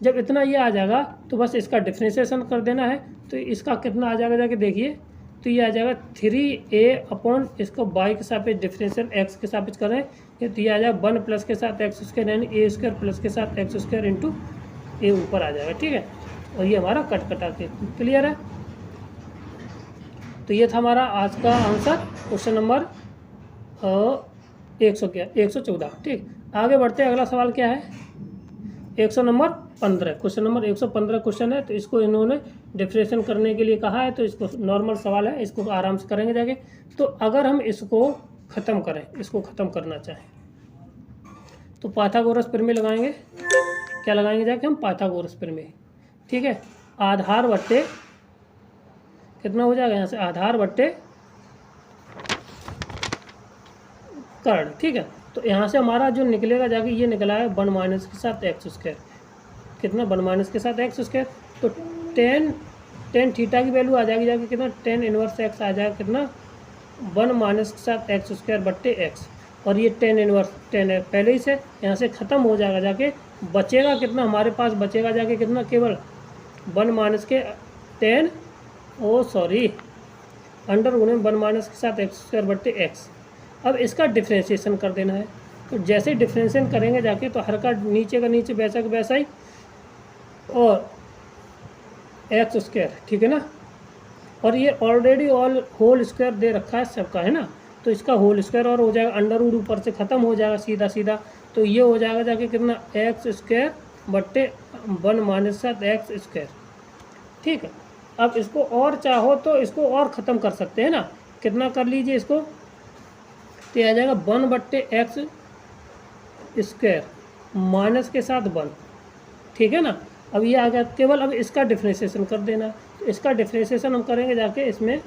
जब इतना ये आ जाएगा तो बस इसका डिफ्रेंशिएशन कर देना है। तो इसका कितना आ जाएगा जाके देखिए, तो ये आ जाएगा 3a अपॉन इसको बाई के सापेक्ष डिफ्रेंशियल x के सापेक्ष करें तो ये आ जाएगा 1 प्लस के साथ एक्स स्क्वायर यानी ए स्क्वायर प्लस के साथ एक्स स्क्वायर इंटू ए ऊपर आ जाएगा। ठीक है, और ये हमारा कट कटा के क्लियर है। तो ये था हमारा आज का आंसर, क्वेश्चन नंबर 114। ठीक, आगे बढ़ते हैं। अगला सवाल क्या है, 115 क्वेश्चन नंबर 115 क्वेश्चन है। तो इसको इन्होंने डिफ्रेंशिएशन करने के लिए कहा है, तो इसको नॉर्मल सवाल है, इसको आराम से करेंगे जाके। तो अगर हम इसको ख़त्म करें, इसको ख़त्म करना चाहें तो पाइथागोरस प्रमेय लगाएंगे। क्या लगाएंगे जाके हम, पाइथागोरस प्रमेय। ठीक है, आधार बट्टे कितना हो जाएगा यहाँ से, आधार बट्टे कर्ण। ठीक है, तो यहाँ से हमारा जो निकलेगा जाके ये निकला है 1 माइनस के साथ एक्स स्क्वायर। कितना, 1 माइनस के साथ एक्स स्क्वायर। तो टेन थीटा की वैल्यू आ जाएगी जाके कितना, 10 इनवर्स एक्स आ जाएगा कितना, 1 माइनस के साथ एक्स स्क्वायर बट्टे एक्स। और ये 10 इनवर्स 10 है पहले ही से, यहाँ से ख़त्म हो जाएगा जाके। बचेगा कितना हमारे पास, बचेगा जाके कितना, केवल 1 माइनस के 10 अंडर रूट में 1 माइनस के साथ एक्स स्क्वायर बट्टे एक्स। अब इसका डिफ्रेंशिएशन कर देना है। तो जैसे डिफ्रेंशिएशन करेंगे जाके तो हर का नीचे वैसा का वैसा ही, और एक्स स्क्वायर। ठीक है ना, और ये ऑलरेडी ऑल होल स्क्वायर दे रखा है सबका, है ना। तो इसका होल स्क्वायर और हो जाएगा, अंडर रूट ऊपर से ख़त्म हो जाएगा सीधा सीधा। तो ये हो जाएगा जाके कितना, एक्स स्क्वायर बट्टे 1 माइनस के साथ एक्स स्क्वायर। ठीक है, अब इसको और चाहो तो इसको और ख़त्म कर सकते हैं ना। कितना कर लीजिए इसको, तो ये आ जाएगा 1 बट्टे एक्स स्क्वायर माइनस के साथ 1। ठीक है ना, अब ये आ गया केवल। अब इसका डिफ्रेंशिएशन कर देना। तो इसका डिफ्रेंशिएशन हम करेंगे जाके इसमें,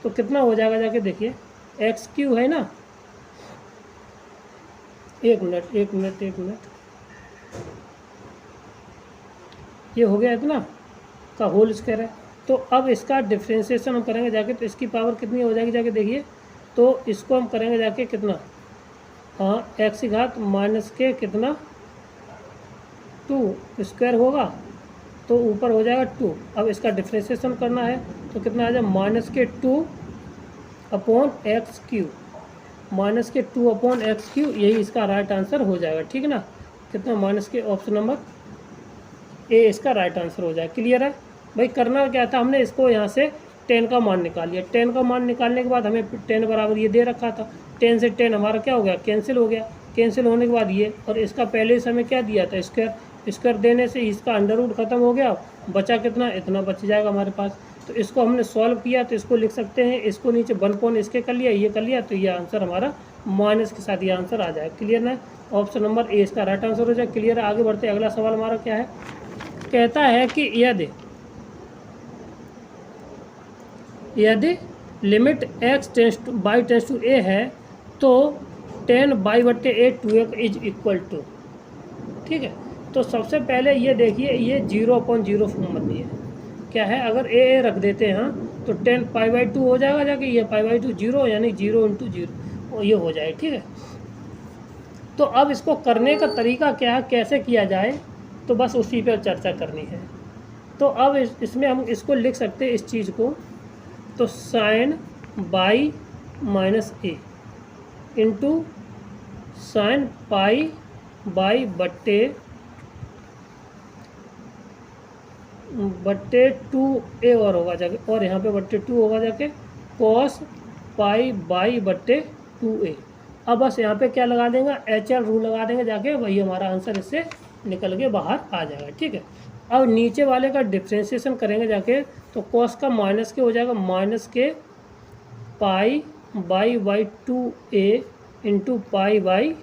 तो कितना हो जाएगा जाके देखिए, एक्स क्यू है ना, एक मिनट ये हो गया इतना का होल स्क्वायर है। तो अब इसका डिफ्रेंशिएशन हम करेंगे जाके, तो इसकी पावर कितनी हो जाएगी जाके देखिए। तो इसको हम करेंगे जाके कितना, हाँ, एक्स की घात माइनस के कितना 2 स्क्वायर होगा, तो ऊपर हो जाएगा 2। अब इसका डिफ्रेंशिएशन करना है तो कितना आ जाए, माइनस के 2 अपॉन एक्स क्यू, माइनस के 2 अपॉन एक्स क्यू, यही इसका राइट आंसर हो जाएगा। ठीक है ना, कितना, माइनस के ऑप्शन नंबर ए इसका राइट आंसर हो जाएगा। क्लियर है भाई। करना क्या था, हमने इसको यहाँ से 10 का मान निकाल लिया। 10 का मान निकालने के बाद हमें 10 बराबर ये दे रखा था, 10 से 10 हमारा क्या हो गया, कैंसिल हो गया। कैंसिल होने के बाद ये, और इसका पहले से हमें क्या दिया था, स्क्वायर देने से इसका अंडर रूट ख़त्म हो गया। बचा कितना, इतना बच जाएगा हमारे पास। तो इसको हमने सॉल्व किया, तो इसको लिख सकते हैं, इसको नीचे 1 पॉइंट इसके कर लिया, ये कर लिया, तो ये आंसर हमारा माइनस के साथ ये आंसर आ जाएगा। क्लियर ना, ऑप्शन नंबर ए इसका राइट आंसर हो जाए। क्लियर है, आगे बढ़ते हैं। अगला सवाल हमारा क्या है, कहता है कि यदि limit x tends to a है तो 10 बाई बट्टे a 2a is equal to. ठीक है, तो सबसे पहले ये देखिए, ये 0/0 फॉर्म बनती है। क्या है, अगर a रख देते हैं तो 10 π/2 हो जाएगा जाके, ये π/2 0 यानी 0 × 0 ये हो जाए। ठीक है, तो अब इसको करने का तरीका क्या है, कैसे किया जाए, तो बस उसी पर चर्चा करनी है। तो अब इसमें हम इसको लिख सकते हैं, इस चीज़ को, तो sine by minus a into sine pi by बट्टे 2a और होगा जाके, और यहाँ पे बट्टे 2 होगा जाके, कॉस पाई बाई बट्टे 2a। अब बस यहाँ पे क्या लगा देंगे, HL रूल लगा देंगे जाके, वही हमारा आंसर इससे निकल के बाहर आ जाएगा। ठीक है, अब नीचे वाले का डिफ्रेंशिएशन करेंगे जाके, तो कॉस का माइनस के हो जाएगा, माइनस के पाई by 2a into pi by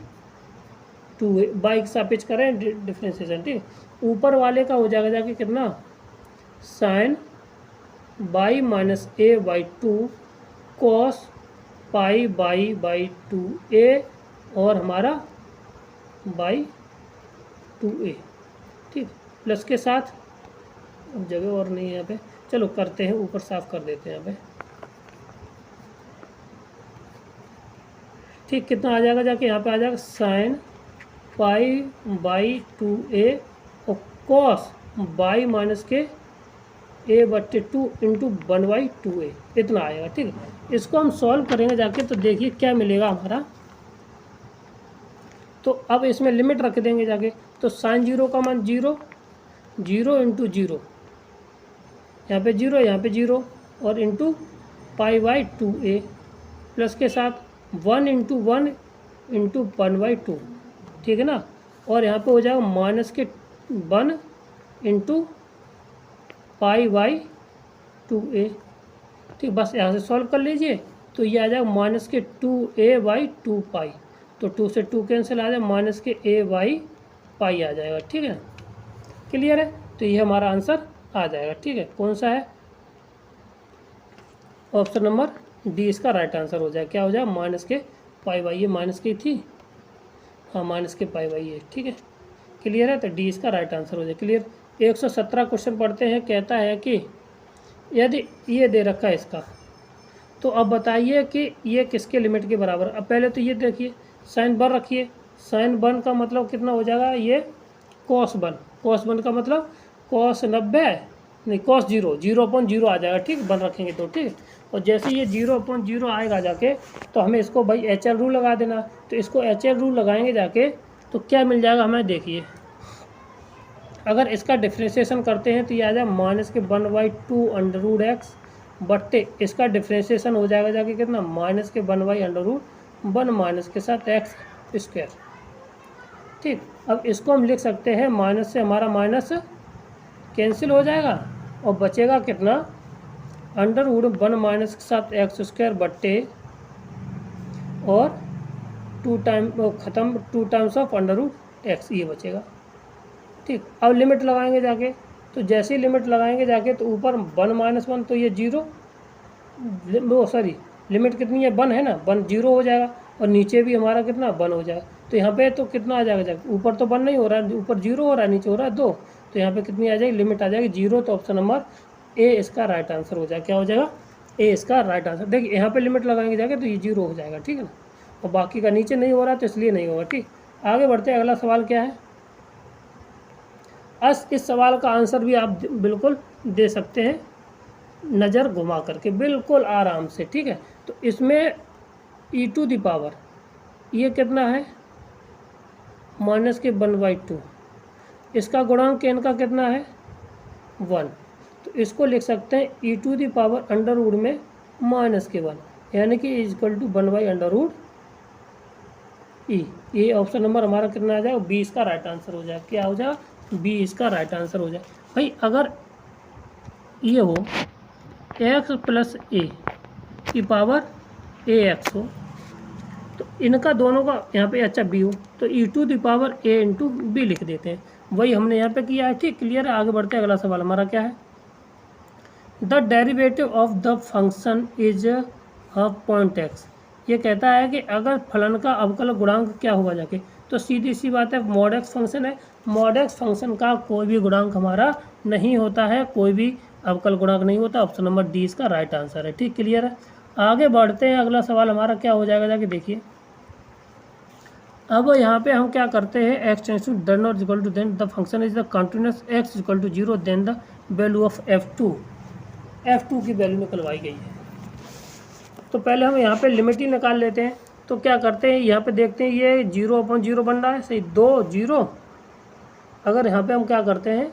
2a, by के सापेक्ष करें डिफ्रेंशिएशन। ठीक, ऊपर वाले का हो जाएगा जाके कितना, sine by minus a by 2 cos pi by 2a और हमारा बाई 2a। ठीक, प्लस के साथ, अब जगह और नहीं है यहाँ पे, चलो करते हैं, ऊपर साफ कर देते हैं यहाँ पे। ठीक, कितना आ जाएगा जाके यहाँ पे आ जाएगा साइन π/2a और कॉस y-a/2 इंटू 1/2a इतना आएगा। ठीक है, इसको हम सॉल्व करेंगे जाके तो देखिए क्या मिलेगा हमारा। तो अब इसमें लिमिट रख देंगे जाके, तो साइन 0 का मान 0, 0 इंटू 0, यहाँ पे 0, यहाँ पे 0 और इंटू π/2a प्लस के साथ 1 इंटू 1 इंटू 1/2, ठीक है ना। और यहाँ पे हो जाएगा माइनस के 1 इंटू π/2a। ठीक, बस यहाँ से सॉल्व कर लीजिए तो ये आ जाएगा माइनस के 2a/2π, तो 2 से 2 कैंसिल आ जाए, माइनस के a/π आ जाएगा। ठीक है, क्लियर है। तो ये हमारा आंसर आ जाएगा। ठीक है, कौन सा है, ऑप्शन नंबर डी इसका राइट आंसर हो जाएगा। क्या हो जाएगा, माइनस के π/, ये माइनस की थी, हाँ माइनस के π/, ठीक है, क्लियर है। तो डी इसका राइट आंसर हो जाएगा। क्लियर। 117 क्वेश्चन पढ़ते हैं। कहता है कि यदि ये दे रखा है इसका, तो अब बताइए कि ये किसके लिमिट के बराबर। अब पहले तो ये देखिए साइन 1 रखिए, साइन 1 का मतलब कितना हो जाएगा, ये cos 1, cos 1 का मतलब cos 90 नहीं cos 0, 0/0 आ जाएगा। ठीक, 1 रखेंगे तो ठीक। और जैसे ये 0/0 आएगा जाके तो हमें इसको भाई HL रूल लगा देना। तो इसको HL रूल लगाएंगे जाके तो क्या मिल जाएगा हमें, देखिए अगर इसका डिफ्रेंशिएशन करते हैं तो ये आ जाएगा माइनस के 1/2 √x बट्टे इसका डिफ्रेंशिएशन हो जाएगा जाके कितना, माइनस के 1/√1 माइनस के साथ x²। ठीक, अब इसको हम लिख सकते हैं, माइनस से हमारा माइनस कैंसिल हो जाएगा और बचेगा कितना, √1 माइनस के साथ x² बट्टे और 2 टाइम ख़त्म 2 टाइम्स ऑफ √x, ये बचेगा। ठीक, अब लिमिट लगाएंगे जाके, तो जैसे ही लिमिट लगाएंगे जाके तो ऊपर 1 - 1 तो ये 0, सॉरी लिमिट कितनी है, 1 है ना, 1 0 हो जाएगा और नीचे भी हमारा कितना 1 हो जाएगा। तो यहाँ पे तो कितना आ जाएगा जाके, ऊपर तो 1 नहीं हो रहा है, ऊपर 0 हो रहा है, नीचे हो रहा है 2, तो यहाँ पे कितनी आ जाएगी, लिमिट आ जाएगी 0। तो ऑप्शन नंबर ए इसका राइट आंसर हो जाएगा। क्या हो जाएगा, ए इसका राइट आंसर। देखिए यहाँ पे लिमिट लगाएंगे जाके तो ये 0 हो जाएगा। ठीक है ना, और बाकी का नीचे नहीं हो रहा तो इसलिए नहीं होगा। ठीक, आगे बढ़ते हैं। अगला सवाल क्या है, इस सवाल का आंसर भी आप बिल्कुल दे सकते हैं नज़र घुमा करके, बिल्कुल आराम से। ठीक है, तो इसमें e⁻, ये कितना है, माइनस के 1/2, इसका गुणांक n का कितना है 1, तो इसको लिख सकते हैं e⁻√ में माइनस के 1, यानी कि इक्वल टू 1/√e। ये ऑप्शन नंबर हमारा कितना आ जाएगा, बी इसका राइट आंसर हो जाएगा। क्या हो जाएगा, बी इसका राइट आंसर हो जाए। भाई अगर ये हो x + a की पावर ax हो, तो इनका दोनों का यहाँ पे अच्छा b हो, तो e⁻a × b लिख देते हैं। वही हमने यहाँ पे किया है। ठीक, क्लियर है। आगे बढ़ते हैं। अगला सवाल हमारा क्या है, the derivative of the function is point x। ये कहता है कि अगर फलन का अवकल गुणांक क्या होगा जाके, तो सीधी सी बात है mod x फंक्शन है, mod x फंक्शन का कोई भी गुणांक हमारा नहीं होता है, कोई भी अवकल गुणांक नहीं होता। ऑप्शन नंबर डी इसका राइट आंसर है। ठीक, क्लियर है। आगे बढ़ते हैं। अगला सवाल हमारा क्या हो जाएगा जाके देखिए, अब यहाँ पे हम क्या करते हैं, x tends to done not equal to then the function is the continuous x = 0 then the value of f2 की वैल्यू निकलवाई गई है। तो पहले हम यहाँ पे लिमिट ही निकाल लेते हैं। तो क्या करते हैं, यहाँ पे देखते हैं ये 0/0 बन रहा है, सही 2 0। अगर यहाँ पे हम क्या करते हैं,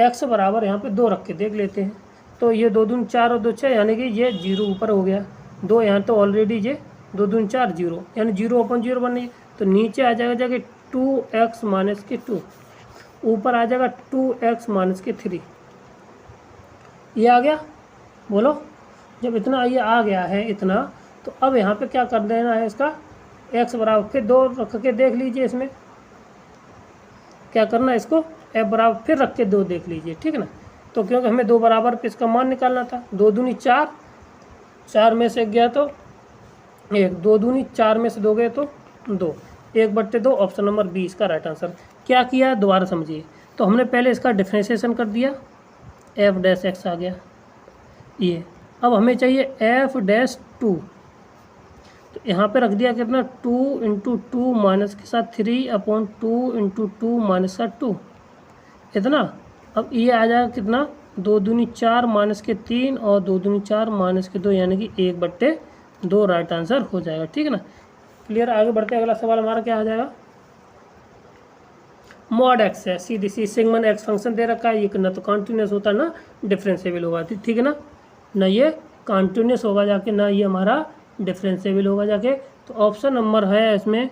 x बराबर यहाँ पे 2 रख के देख लेते हैं, तो ये 2 दूनी 4 और 2 6, यानी कि ये 0 ऊपर हो गया, 2 यहाँ तो ऑलरेडी ये 2 दूनी 4 0, यानी 0/0 बन रही है। तो नीचे आ जाएगा जाके 2x - 2, ऊपर आ जाएगा 2x - 3। ये आ गया, बोलो। जब इतना ये आ गया है इतना, तो अब यहाँ पे क्या कर देना है, इसका x बराबर फिर 2 रख के देख लीजिए। इसमें क्या करना है, इसको f बराबर फिर रख के 2 देख लीजिए। ठीक है ना, तो क्योंकि हमें 2 बराबर पे इसका मान निकालना था। 2 दूनी 4, 4 में से गया तो 1, 2 दूनी 4 में से 2 गए तो 2, 1/2। ऑप्शन नंबर बी इसका राइट आंसर। क्या किया, दोबारा समझिए। तो हमने पहले इसका डिफ्रेंशिएशन कर दिया, f' आ गया ये। अब हमें चाहिए f'2, तो यहाँ पे रख दिया कितना 2 इंटू 2 माइनस के साथ 3/2 इंटू 2 माइनस का 2 इतना। अब ये आ जाएगा कितना 2 दूनी 4 माइनस के 3 और 2 दूनी 4 माइनस के 2 यानी कि 1/2 राइट आंसर हो जाएगा। ठीक है ना, क्लियर। आगे बढ़ते अगला सवाल हमारा क्या आ जाएगा, मॉड एक्स है, सीधी सी सिग्मन एक्स फंक्शन दे रखा है, ये ना तो कॉन्टिन्यूस होता ना डिफरेंशिएबल होगा। ठीक है ना ये कॉन्टिन्यूस होगा जाके, ना ये हमारा डिफरेंशिएबल होगा जाके। तो ऑप्शन नंबर है इसमें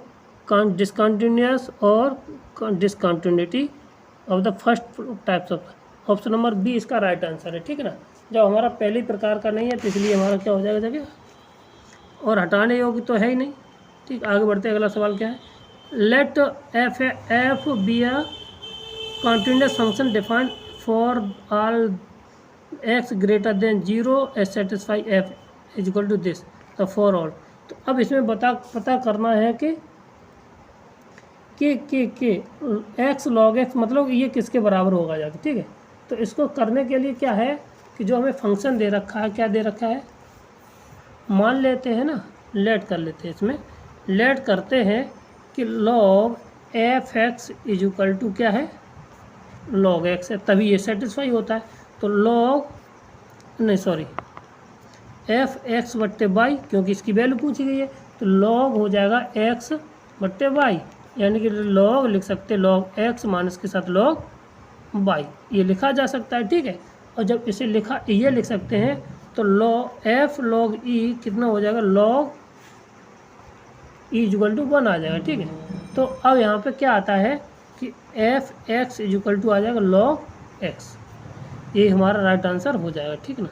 डिसकंटिन्यूस और discontinuity of the first types of, option number b इसका राइट आंसर है। ठीक है ना, जब हमारा पहले प्रकार का नहीं है तो इसलिए हमारा क्या हो जाएगा जाके, और हटाने योग्य तो है ही नहीं। ठीक, आगे बढ़ते अगला सवाल क्या है, let f b a continuous function defined for all x greater than 0 as satisfy f is equal to this the for all। तो अब इसमें पता करना है कि x log x मतलब ये किसके बराबर होगा जाके। ठीक है, तो इसको करने के लिए क्या है कि जो हमें फंक्शन दे रखा है, क्या दे रखा है, मान लेते हैं ना, लेट कर लेते हैं, इसमें लेट करते हैं कि log f x is equal to क्या है, log x है, तभी ये सेटिस्फाई होता है। तो एफ एक्स बट्टे वाई, क्योंकि इसकी वैल्यू पूछी गई है, तो log हो जाएगा x बट्टे वाई, यानी कि log लिख सकते हैं log x माइनस के साथ log y, ये लिखा जा सकता है। ठीक है, और जब इसे ये लिख सकते हैं तो एफ log e कितना हो जाएगा, log e इक्वल टू 1 आ जाएगा। ठीक है, तो अब यहाँ पे क्या आता है कि एफ एक्स इक्वल टू आ जाएगा log x, ये हमारा राइट आंसर हो जाएगा। ठीक है ना,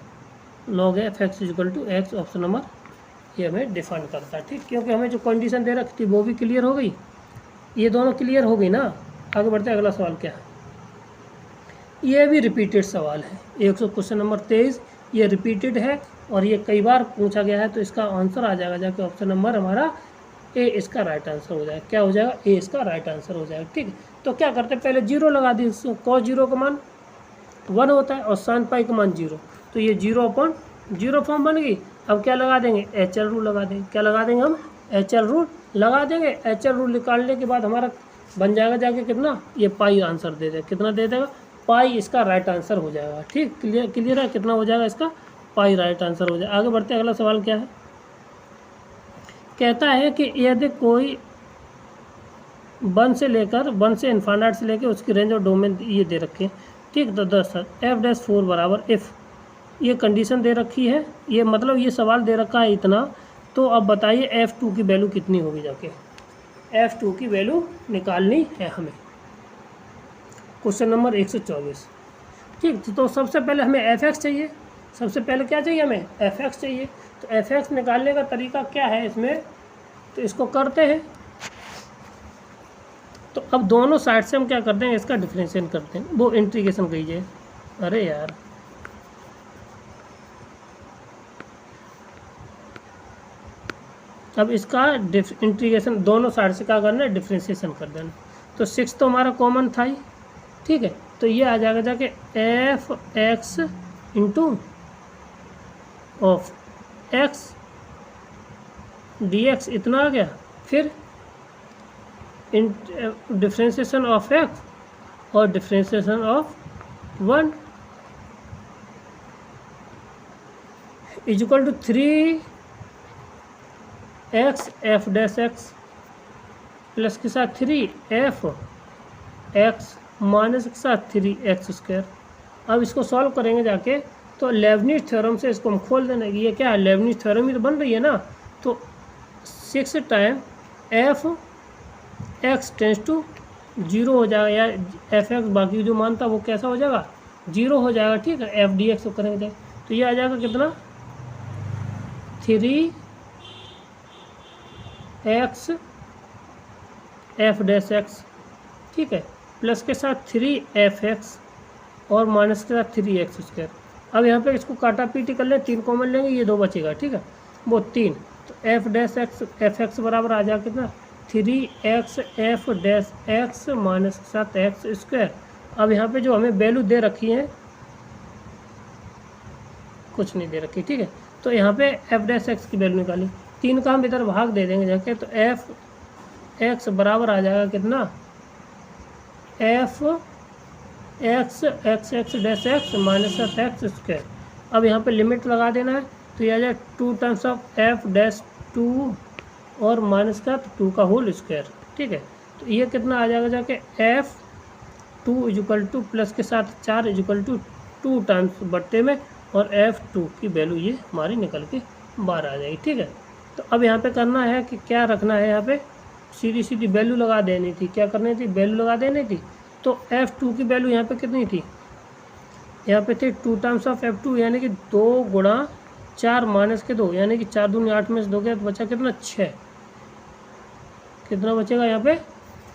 log f x equal to x, option number ये हमें डिफाइन करता है। ठीक, क्योंकि हमें जो कंडीशन दे रखी थी वो भी क्लियर हो गई, ये दोनों क्लियर हो गई ना। आगे बढ़ते अगला सवाल क्या है, ये भी रिपीटेड सवाल है, 100 क्वेश्चन नंबर 23, ये रिपीटेड है और ये कई बार पूछा गया है, तो इसका आंसर आ जाएगा जाके ऑप्शन नंबर हमारा ए इसका राइट आंसर हो जाएगा। क्या हो जाएगा, ए इसका राइट आंसर हो जाएगा। ठीक है, तो क्या करते हैं, पहले 0 लगा दी, cos 0 का मान 1 होता है और sin पाई का मान 0, तो ये 0/0 फॉर्म बन गई। अब क्या लगा देंगे, HL रूल लगा देंगे। क्या लगा देंगे हम, HL रूल लगा देंगे। HL रूल निकालने के बाद हमारा बन जाएगा जाके कितना, ये पाई आंसर दे देगा, कितना दे देगा, पाई इसका राइट आंसर हो जाएगा। ठीक, क्लियर है, कितना हो जाएगा इसका, पाई राइट आंसर हो जाएगा। आगे बढ़ते अगला सवाल क्या है, कहता है कि यदि कोई 1 से इन्फाइनाइट से लेकर उसकी रेंज और डोमेन ये दे रखे हैं। ठीक, तो दोस्तों f'4 बराबर इफ़, ये कंडीशन दे रखी है, ये मतलब ये सवाल दे रखा है इतना। तो अब बताइए f2 की वैल्यू कितनी होगी जाके, f2 की वैल्यू निकालनी है हमें, क्वेश्चन नंबर 124। ठीक, तो सबसे पहले हमें fx चाहिए, सबसे पहले क्या चाहिए हमें, fx चाहिए। तो fx निकालने का तरीका क्या है इसमें, तो इसको करते हैं। तो अब दोनों साइड से हम क्या करते हैं, इसका डिफरेंशिएट करते हैं, वो इंटीग्रेशन कीजिए। अरे यार, अब इसका इंटीग्रेशन दोनों साइड से क्या करना है, डिफरेंशिएशन कर देना। तो 6 तो हमारा कॉमन था ही। ठीक है, तो ये आ जाएगा जाके f x into of x d x, इतना आ गया। फिर डिफरेंशिएशन ऑफ एक्स और differentiation of 1 is equal to 3x f dash x plus के साथ 3f एक्स माइनस के साथ 3x स्क्वायर। अब इसको सॉल्व करेंगे जाके, तो लेबनिज थ्योरम से इसको हम खोल देना कि ये क्या है, लेबनिज थ्योरम ही तो बन रही है ना। तो 6 time f x tends to 0 हो जाएगा, या एफ एक्स बाकी जो मान था वो कैसा हो जाएगा, 0 हो जाएगा। ठीक है, एफ डी एक्स को करेंगे तो ये आ जाएगा कितना, 3x एफ डैश एक्स, ठीक है, प्लस के साथ 3f(x) और माइनस के साथ 3x स्क्वायर। अब यहाँ पे इसको काटा पीटी कर ले, 3 कॉमन लेंगे, ये 2 बचेगा। ठीक है, वो 3, तो f dash x F x बराबर आ जाएगा कितना, 3x f dash x minus के साथ x स्क्वायर। अब यहाँ पे जो हमें वैल्यू दे रखी है, कुछ नहीं दे रखी। ठीक है, तो यहाँ पे एफ डैश एक्स की वैल्यू निकाली, 3 का हम इधर भाग दे देंगे जाके, तो एफ एक्स बराबर आ जाएगा कितना, F x x x dash x minus F x square. अब यहाँ पे लिमिट लगा देना है, तो ये आ जाए 2 टाइम्स ऑफ एफ डैश 2 और माइनस का 2 का होल स्क्वायर। ठीक है, तो ये कितना आ जाएगा जाके एफ 2 इक्वल टू प्लस के साथ 4 इक्वल टू 2 टाइम्स बट्टे में, और एफ 2 की वैल्यू ये हमारी निकल के बाहर आ जाएगी। ठीक है, तो अब यहाँ पे करना है कि क्या रखना है, यहाँ पे सीधी सीधी वैल्यू लगा देनी थी। क्या करनी थी, वैल्यू लगा देनी थी। तो F2 की वैल्यू यहाँ पे कितनी थी, यहाँ पे थी 2 टाइम्स ऑफ F2 यानी कि 2 गुणा 4 माइनस के 2 यानी कि 4 दूनी 8 में से 2 गया तो बचा कितना 6, कितना बचेगा यहाँ पे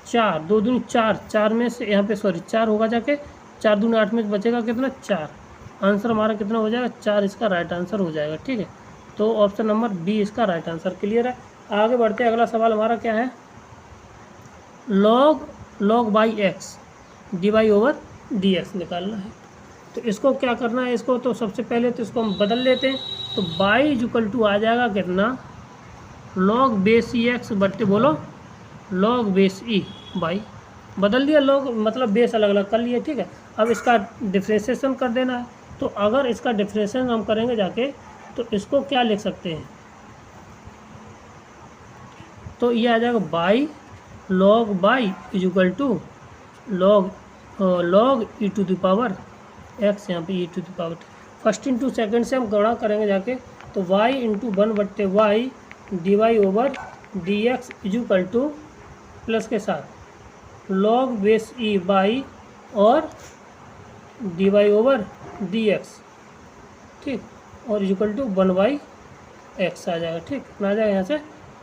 4, 2 दूनी 4, 4 में से यहाँ पे 4 होगा जाके, 4 दूनी 8 में से बचेगा कितना 4। आंसर हमारा कितना हो जाएगा 4, इसका राइट आंसर हो जाएगा। ठीक है, तो ऑप्शन नंबर बी इसका राइट आंसर। क्लियर है, आगे बढ़ते हैं। अगला सवाल हमारा क्या है, log by x d y over d x निकालना है। तो इसको क्या करना है, इसको तो सबसे पहले तो इसको हम बदल लेते हैं। तो बाई इक्वल टू आ जाएगा कितना, log बेस ई एक्स बट्टे बोलो log बेस ई बाई, बदल दिया, log मतलब बेस अलग अलग कर लिए। ठीक है, अब इसका डिफ्रेंशिएशन कर देना है। तो अगर इसका डिफ्रेंशिएशन हम करेंगे जाके, तो इसको क्या लिख सकते हैं, तो ये आ जाएगा y log y equal to log e to the power x, यहाँ पे e to the power first into second से हम गणना करेंगे जाके, तो y इंटू 1/y d y over d x equal to plus के साथ log बेस ई बाई और d y over d x. ठीक, और इक्वल टू 1/x आ जाएगा। ठीक, कितना आ जाएगा यहाँ से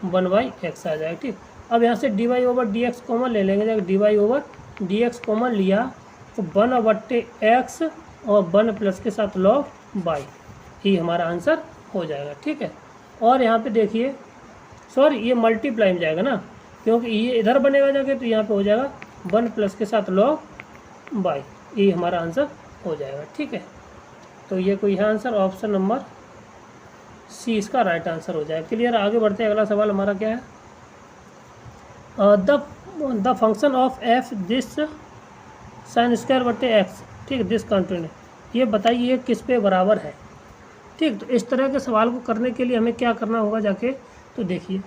1/x आ जाएगा। ठीक, अब यहाँ से d y over d x common ले लेंगे, जब d y over d x common लिया तो 1/x और 1 प्लस के साथ log बाई, ही हमारा आंसर हो जाएगा। ठीक है, और यहाँ पे देखिए, सॉरी ये मल्टीप्लाई में जाएगा ना, क्योंकि ये इधर बनेगा जाके, तो यहाँ पे हो जाएगा 1 प्लस के साथ log बाई, ये हमारा आंसर हो जाएगा। ठीक है, तो ये कोई है आंसर, ऑप्शन नंबर सी इसका राइट आंसर हो जाएगा। क्लियर, आगे बढ़ते हैं। अगला सवाल हमारा क्या है, the function of F this sine square बटे एक्स। ठीक, दिस कंटिन्यू, ये बताइए किस पे बराबर है। ठीक, तो इस तरह के सवाल को करने के लिए हमें क्या करना होगा जाके, तो देखिए,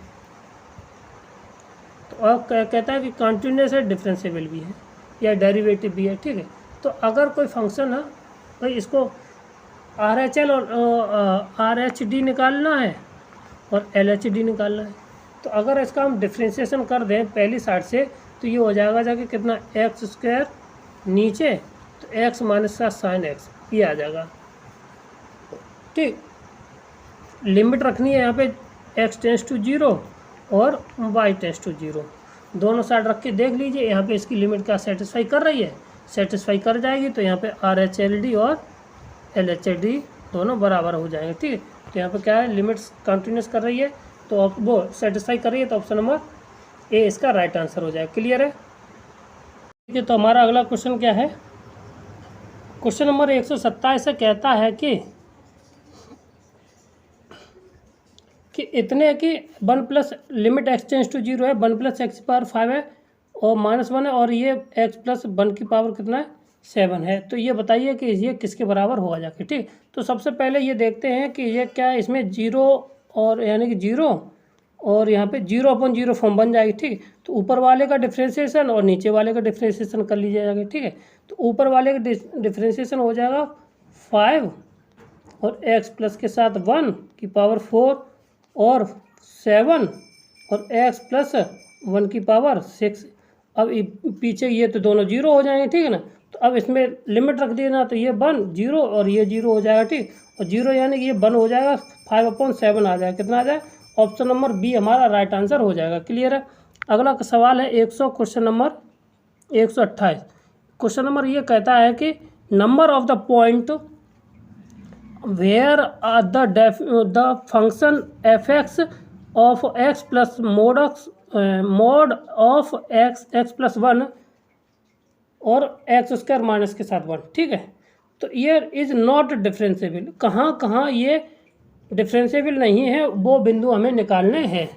तो अब कहता है कि कंटिन्यूस है, डिफरेंशिएबल भी है या डेरिवेटिव भी है। ठीक है, तो अगर कोई फंक्शन है भाई, इसको RHL और RHD निकालना है और LHD निकालना है, तो अगर इसका हम डिफ्रेंशिएशन कर दें पहली साइड से, तो ये हो जाएगा जाके कितना एक्स स्क्वायर नीचे, तो एक्स माइनस का साइन एक्स, ये आ जाएगा। ठीक, लिमिट रखनी है यहाँ पे x टेंस टू 0 और y टेंस टू 0, दोनों साइड रख के देख लीजिए यहाँ पे इसकी लिमिट क्या सेटिस्फाई कर रही है। सेटिस्फाई कर जाएगी तो यहाँ पे RHLD और LHD दोनों बराबर हो जाएंगे। ठीक है, तो यहाँ पे क्या है, लिमिट्स कंटिन्यूस कर रही है, तो वो सेटिस्फाई कर रही है, तो ऑप्शन नंबर ए इसका राइट आंसर हो जाएगा। क्लियर है। ठीक है, तो हमारा अगला क्वेश्चन क्या है, क्वेश्चन नंबर 127 से कहता है कि इतने कि 1 plus limit x tends to 0 है, 1 प्लस एक्स की पावर 5 है और -1 है, और ये x प्लस 1 की पावर कितना है 7 है। तो ये बताइए कि ये किसके बराबर होगा जाके। ठीक, तो सबसे पहले ये देखते हैं कि ये क्या है, इसमें 0 और यानी कि 0 और यहाँ पे 0/0 फॉर्म बन जाएगी। ठीक, तो ऊपर वाले का डिफ्रेंशिएशन और नीचे वाले का डिफ्रेंशिएशन कर लीजिएगा। ठीक है, तो ऊपर वाले का डिफ्रेंशिएशन हो जाएगा 5 और x प्लस के साथ 1 की पावर 4 और 7 और x प्लस 1 की पावर 6। अब पीछे ये तो दोनों 0 हो जाएंगे। ठीक है ना, तो अब इसमें लिमिट रख देना, तो ये 1 0 और ये 0 हो जाएगा। ठीक, और 0 यानी कि ये 1 हो जाएगा, 5/7 आ जाएगा, कितना आ जाएगा, ऑप्शन नंबर बी हमारा राइट आंसर हो जाएगा। क्लियर है। अगला सवाल है क्वेश्चन नंबर 128। क्वेश्चन नंबर ये कहता है कि number of the point where the function f x of x plus mode of x plus 1 और एक्स स्क्वायर माइनस के साथ 1। ठीक है, तो ये इज़ नॉट डिफरेंशिएबल, कहाँ कहाँ ये डिफरेंशिएबल नहीं है वो बिंदु हमें निकालने हैं।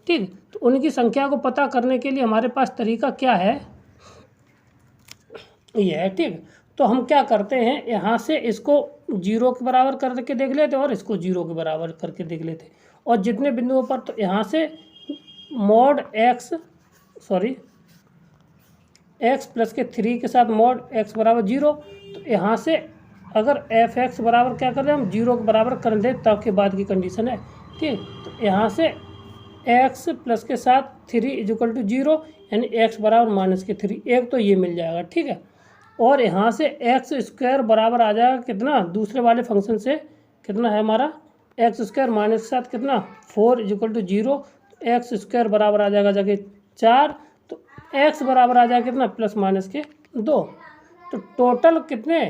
ठीक, तो उनकी संख्या को पता करने के लिए हमारे पास तरीका क्या है, ये है। ठीक, तो हम क्या करते हैं, यहाँ से इसको 0 के बराबर करके देख लेते और इसको 0 के बराबर करके देख लेते, और जितने बिंदुओं पर, तो यहाँ से मॉड x प्लस के 3 के साथ मॉड x बराबर 0, तो यहाँ से अगर f(x) बराबर क्या कर रहे हैं हम 0 के बराबर कर दें, तब के बाद की कंडीशन है। ठीक, तो यहाँ से x प्लस के साथ 3 इक्वल टू 0, यानी x बराबर -3, एक तो ये मिल जाएगा। ठीक है, और यहाँ से एक्स स्क्वायर बराबर आ जाएगा कितना, दूसरे वाले फंक्शन से कितना है हमारा, एक्स स्क्वायर माइनस के साथ कितना 4 इक्वल टू 0, तो एक्स स्क्वायर बराबर आ जाएगा जाके 4, तो एक्स बराबर आ जाएगा कितना ±2। तो टोटल कितने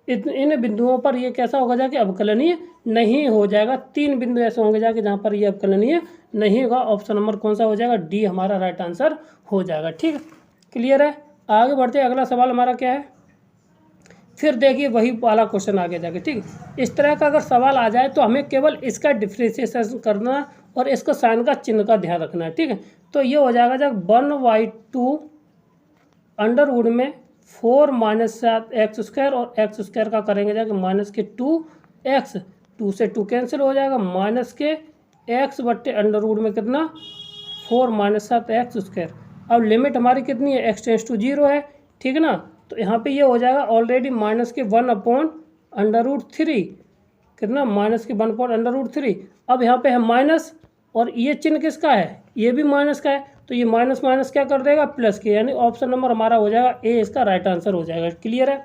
इन बिंदुओं पर ये कैसा होगा जाके अवकलनीय नहीं हो जाएगा। 3 बिंदु ऐसे होंगे जाके जहाँ पर ये अवकलनीय नहीं होगा। ऑप्शन नंबर कौन सा हो जाएगा, डी हमारा राइट आंसर हो जाएगा। ठीक, क्लियर है। आगे बढ़ते हैं, अगला सवाल हमारा क्या है, फिर देखिए वही वाला क्वेश्चन आगे जाके। ठीक, इस तरह का अगर सवाल आ जाए तो हमें केवल इसका डिफ्रेंशिएशन करना और इसको साइन का चिन्ह का ध्यान रखना है। ठीक है, तो ये हो जाएगा जब 1/2 अंडर वुड में 4 - एक्स स्क्वायर, और एक्स स्क्वायर का करेंगे जाके -2x, 2 से 2 कैंसिल हो जाएगा, -x बट्टे अंडर वुड में कितना 4 - एक्स स्क्वायर। अब लिमिट हमारी कितनी है, x टेंस टू 0 है। ठीक है ना, तो यहाँ पे ये हो जाएगा ऑलरेडी -1/√3, कितना -1/√3। अब यहाँ पे है माइनस, और ये चिन्ह किसका है, ये भी माइनस का है, तो ये माइनस माइनस क्या कर देगा, प्लस के, यानी ऑप्शन नंबर हमारा हो जाएगा ए, इसका राइट आंसर हो जाएगा। क्लियर है।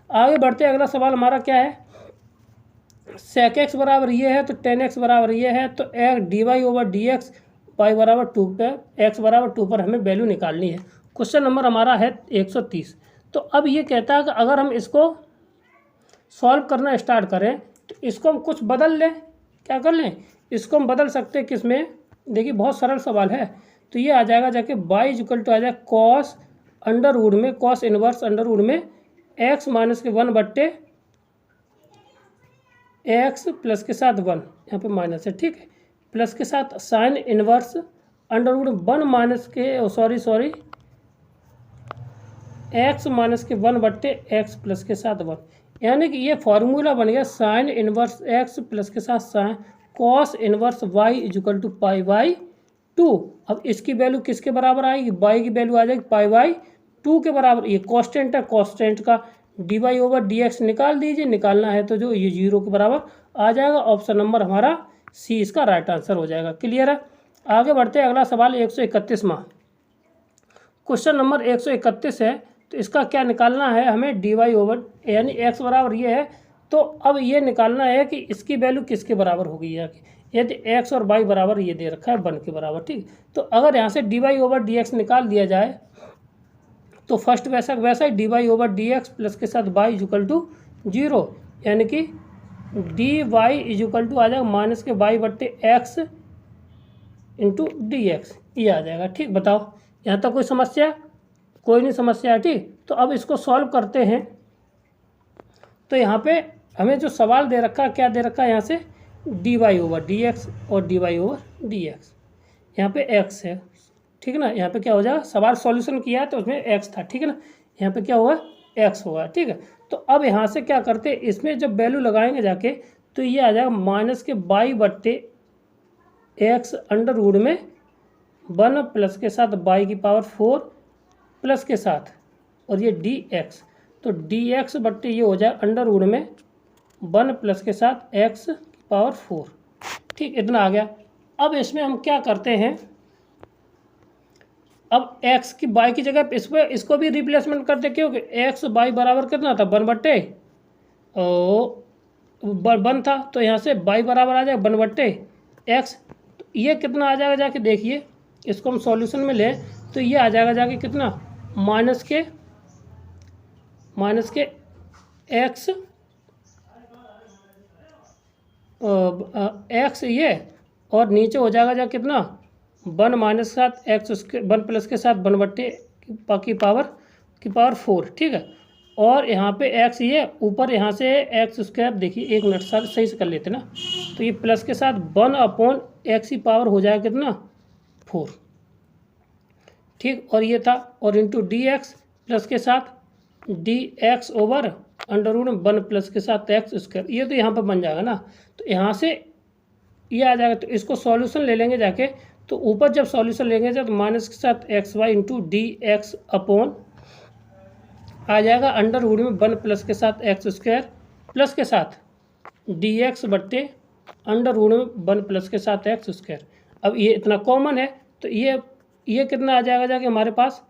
आगे बढ़ते हैं, अगला सवाल हमारा क्या है, sec x बराबर ये है, तो tan x बराबर ये है, तो dy/dx y बराबर 2 पे, x बराबर 2 पर हमें वैल्यू निकालनी है। क्वेश्चन नंबर हमारा है 130। तो अब ये कहता है कि अगर हम इसको सॉल्व करना स्टार्ट करें तो इसको हम कुछ बदल लें, क्या कर लें, इसको हम बदल सकते हैं किस में, देखिए बहुत सरल सवाल है। तो ये आ जाएगा जाके y इक्वल टू आ जाएगा कॉस अंडर वुड में, कॉस इनवर्स अंडर वुड में x -1 बट्टे x प्लस के साथ 1, यहाँ पे माइनस है। ठीक है, प्लस के साथ sine inverse under root 1 x -1 बट्टे x प्लस के साथ 1, यानी कि ये फार्मूला बन गया साइन इनवर्स x प्लस के साथ sine cos inverse y equal to π/2। अब इसकी वैल्यू किसके बराबर आएगी, y की वैल्यू आ जाएगी π/2 के बराबर। ये कॉन्स्टेंट है, कॉन्स्टेंट का dy/dx निकाल दीजिए, निकालना है तो जो ये 0 के बराबर आ जाएगा। ऑप्शन नंबर हमारा सी इसका राइट आंसर हो जाएगा। क्लियर है। आगे बढ़ते हैं, अगला सवाल 131वां क्वेश्चन नंबर 131 है। तो इसका क्या निकालना है हमें, dy/, यानी x बराबर ये है, तो अब ये निकालना है कि इसकी वैल्यू किसके बराबर होगी, यदि x और y बराबर ये दे रखा है 1 के बराबर। ठीक, तो अगर यहाँ से dy/dx निकाल दिया जाए तो फर्स्ट वैसा वैसा ही dy/dx प्लस के साथ y इक्वल टू 0, यानी कि dy इक्वल टू आ जाएगा -y बट्टे x इंटू dx, ये आ जाएगा। ठीक, बताओ यहाँ तक कोई समस्या, कोई नहीं समस्या है। ठीक, तो अब इसको सॉल्व करते हैं। तो यहाँ पे हमें जो सवाल दे रखा है, क्या दे रखा है, यहाँ से dy/dx और dy/dx, यहाँ पे x है। ठीक है ना, यहाँ पे क्या हो जाएगा, सवाल सॉल्यूशन किया है तो उसमें x था। ठीक है ना, यहाँ पे क्या हुआ, x होगा। ठीक है, तो अब यहाँ से क्या करते हैं, इसमें जब वैल्यू लगाएंगे जाके तो ये आ जाएगा -y बट्टे x अंडर वुड में 1 प्लस के साथ y की पावर 4 प्लस के साथ, और ये dx, तो dx बट्टे ये हो जाए अंडर वुड में 1 प्लस के साथ x की पावर 4। ठीक, इतना आ गया। अब इसमें हम क्या करते हैं, अब x की y की जगह इसको भी रिप्लेसमेंट करते, क्योंकि x y बराबर कितना था 1 बट्टे 1 था, तो यहाँ से y बराबर आ जाएगा 1 बट्टे x। तो ये कितना आ जाएगा जाके देखिए, इसको हम सॉल्यूशन में लें तो ये आ जाएगा जाके कितना, माइनस के x ये, और नीचे हो जाएगा जा कितना 1 माइनस के साथ x 1 प्लस के साथ 1 बट्टे की पावर 4। ठीक है, और यहाँ पे x, ये ऊपर यहाँ से एक्स स्क्वायर, देखिए एक मिनट सर सही से कर लेते ना, तो ये प्लस के साथ 1/x की पावर हो जाएगा कितना 4, ठीक। और ये था, और इंटू dx प्लस के साथ dx ओवर √1 प्लस के साथ x स्क्वायर, ये तो यहाँ पर बन जाएगा ना। तो यहाँ से ये आ जाएगा, तो इसको सॉल्यूशन ले लेंगे जाके, तो ऊपर जब सॉल्यूशन लेंगे तो माइनस के साथ xy इंटू dx अपॉन आ जाएगा √1 प्लस के साथ x स्क्वायर प्लस के साथ dx बट्टे √1 प्लस के साथ x स्क्वायर। अब ये इतना कॉमन है, तो ये कितना आ जाएगा जाके हमारे पास,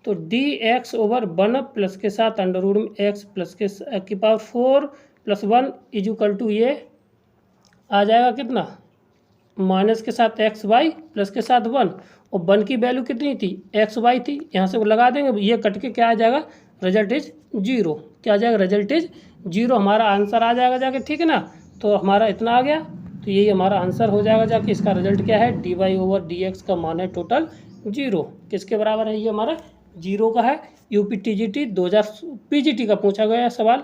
तो dx ओवर 1 प्लस के साथ √x प्लस की पावर 4 + 1 = ये आ जाएगा कितना, माइनस के साथ xy प्लस के साथ 1, और 1 की वैल्यू कितनी थी, xy थी, यहाँ से वो लगा देंगे, ये कट के क्या आ जाएगा, रिजल्ट इज 0। क्या आ जाएगा, रिजल्ट इज 0, हमारा आंसर आ जाएगा जाके, ठीक है ना। तो हमारा इतना आ गया, तो यही हमारा आंसर हो जाएगा जाके। इसका रिजल्ट क्या है, dy/dx का मान है टोटल 0, किसके बराबर है, ये हमारा 0 का है। UPTGT 2000 PGT का पूछा गया सवाल।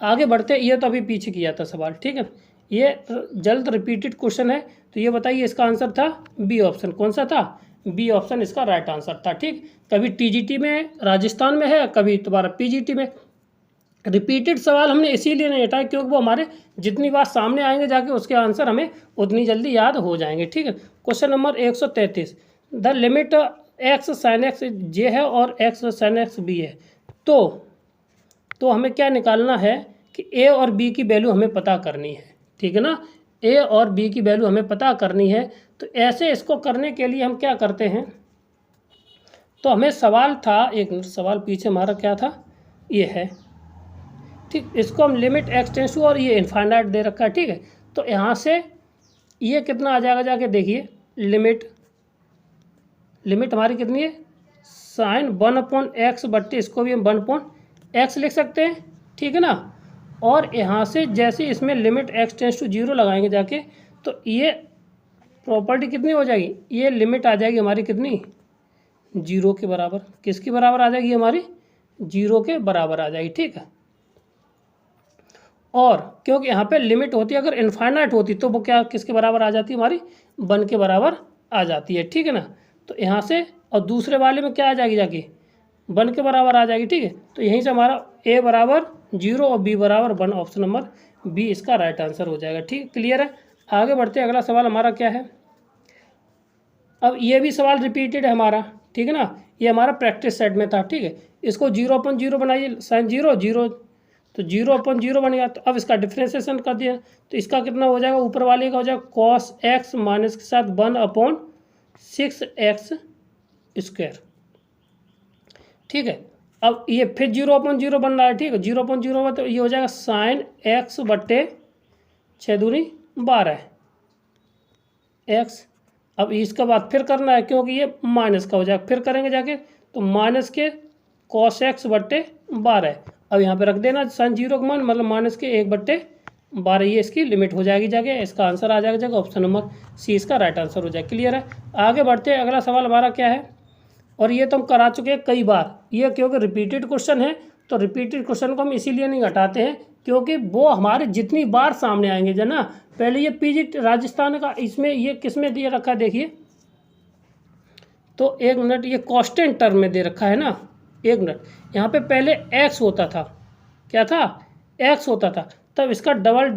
आगे बढ़ते, ये तो अभी पीछे किया था सवाल, ठीक है, ये जल्द रिपीटेड क्वेश्चन है। तो ये बताइए, इसका आंसर था बी ऑप्शन, कौन सा था, बी ऑप्शन इसका राइट आंसर था, ठीक। कभी TGT में राजस्थान में है, कभी तुम्हारा PGT में। रिपीटेड सवाल हमने इसीलिए नहीं हटाए क्योंकि वो हमारे जितनी बार सामने आएंगे जाके उसके आंसर हमें उतनी जल्दी याद हो जाएंगे, ठीक है। Question number 133, the limit x sin x जे है और x sin x बी है। तो हमें क्या निकालना है कि a और b की वैल्यू हमें पता करनी है, ठीक है ना। a और b की वैल्यू हमें पता करनी है। तो ऐसे इसको करने के लिए हम क्या करते हैं, तो हमें सवाल था, एक मिनट, सवाल पीछे हमारा क्या था, ये है, ठीक। इसको हम लिमिट x टेंस टू, और ये इनफाइनाइट दे रखा है, ठीक है। तो यहाँ से ये कितना आ जाएगा जाके, देखिए लिमिट हमारी कितनी है, sin 1/x बट्टे इसको भी हम 1/x लिख सकते हैं, ठीक है ना। और यहाँ से जैसे इसमें लिमिट x टेंस टू 0 लगाएंगे जाके, तो ये प्रॉपर्टी कितनी हो जाएगी, ये लिमिट आ जाएगी हमारी कितनी, 0 के बराबर। किसके बराबर आ जाएगी, हमारी 0 के बराबर आ जाएगी, ठीक है। और क्योंकि यहाँ पे लिमिट होती है, अगर इनफाइनाइट होती तो वो क्या किसके बराबर आ जाती है, हमारी 1 के बराबर आ जाती है, ठीक है ना। तो यहाँ से, और दूसरे वाले में क्या आ जाएगी जाके, 1 के बराबर आ जाएगी, ठीक है। तो यहीं से हमारा a बराबर 0 और b बराबर 1, ऑप्शन नंबर बी इसका राइट आंसर हो जाएगा, ठीक, क्लियर है। आगे बढ़ते, अगला सवाल हमारा क्या है। अब ये भी सवाल रिपीटेड है हमारा, ठीक है ना, ये हमारा प्रैक्टिस सेट में था, ठीक है। इसको 0/0 बनाइए, sin 0 तो 0/0 बन गया। तो अब इसका डिफ्रेंसिएशन कर दिया, तो इसका कितना हो जाएगा, ऊपर वाले का हो जाएगा cos x माइनस के साथ 1/6x स्क्वायर, ठीक है। अब ये फिर 0/0 बन रहा है, ठीक है, 0/0 तो ये हो जाएगा sin x बट्टे 6 दूनी 12 x। अब इसके बाद फिर करना है क्योंकि ये माइनस का हो जाएगा, फिर करेंगे जाके, तो माइनस के cos x बट्टे 12। अब यहाँ पे रख देना sin 0 का मान, मतलब माइनस के 1/12, ये इसकी लिमिट हो जाएगी जाके। इसका आंसर आ जाएगा ऑप्शन नंबर सी इसका राइट आंसर हो जाएगा, क्लियर है। आगे बढ़ते हैं, अगला सवाल हमारा क्या है, और ये तो हम करा चुके हैं कई बार, ये क्योंकि रिपीटेड क्वेश्चन है, तो रिपीटेड क्वेश्चन को हम इसीलिए नहीं हटाते हैं क्योंकि वो हमारे जितनी बार सामने आएंगे जो ना। पहले ये PGT राजस्थान का, इसमें ये किस में दिए रखा है देखिए, तो एक मिनट, ये कांस्टेंट टर्म में दे रखा है ना, एक मिनट, यहाँ पे पहले x होता था, क्या था, x होता था, तब इसका डबल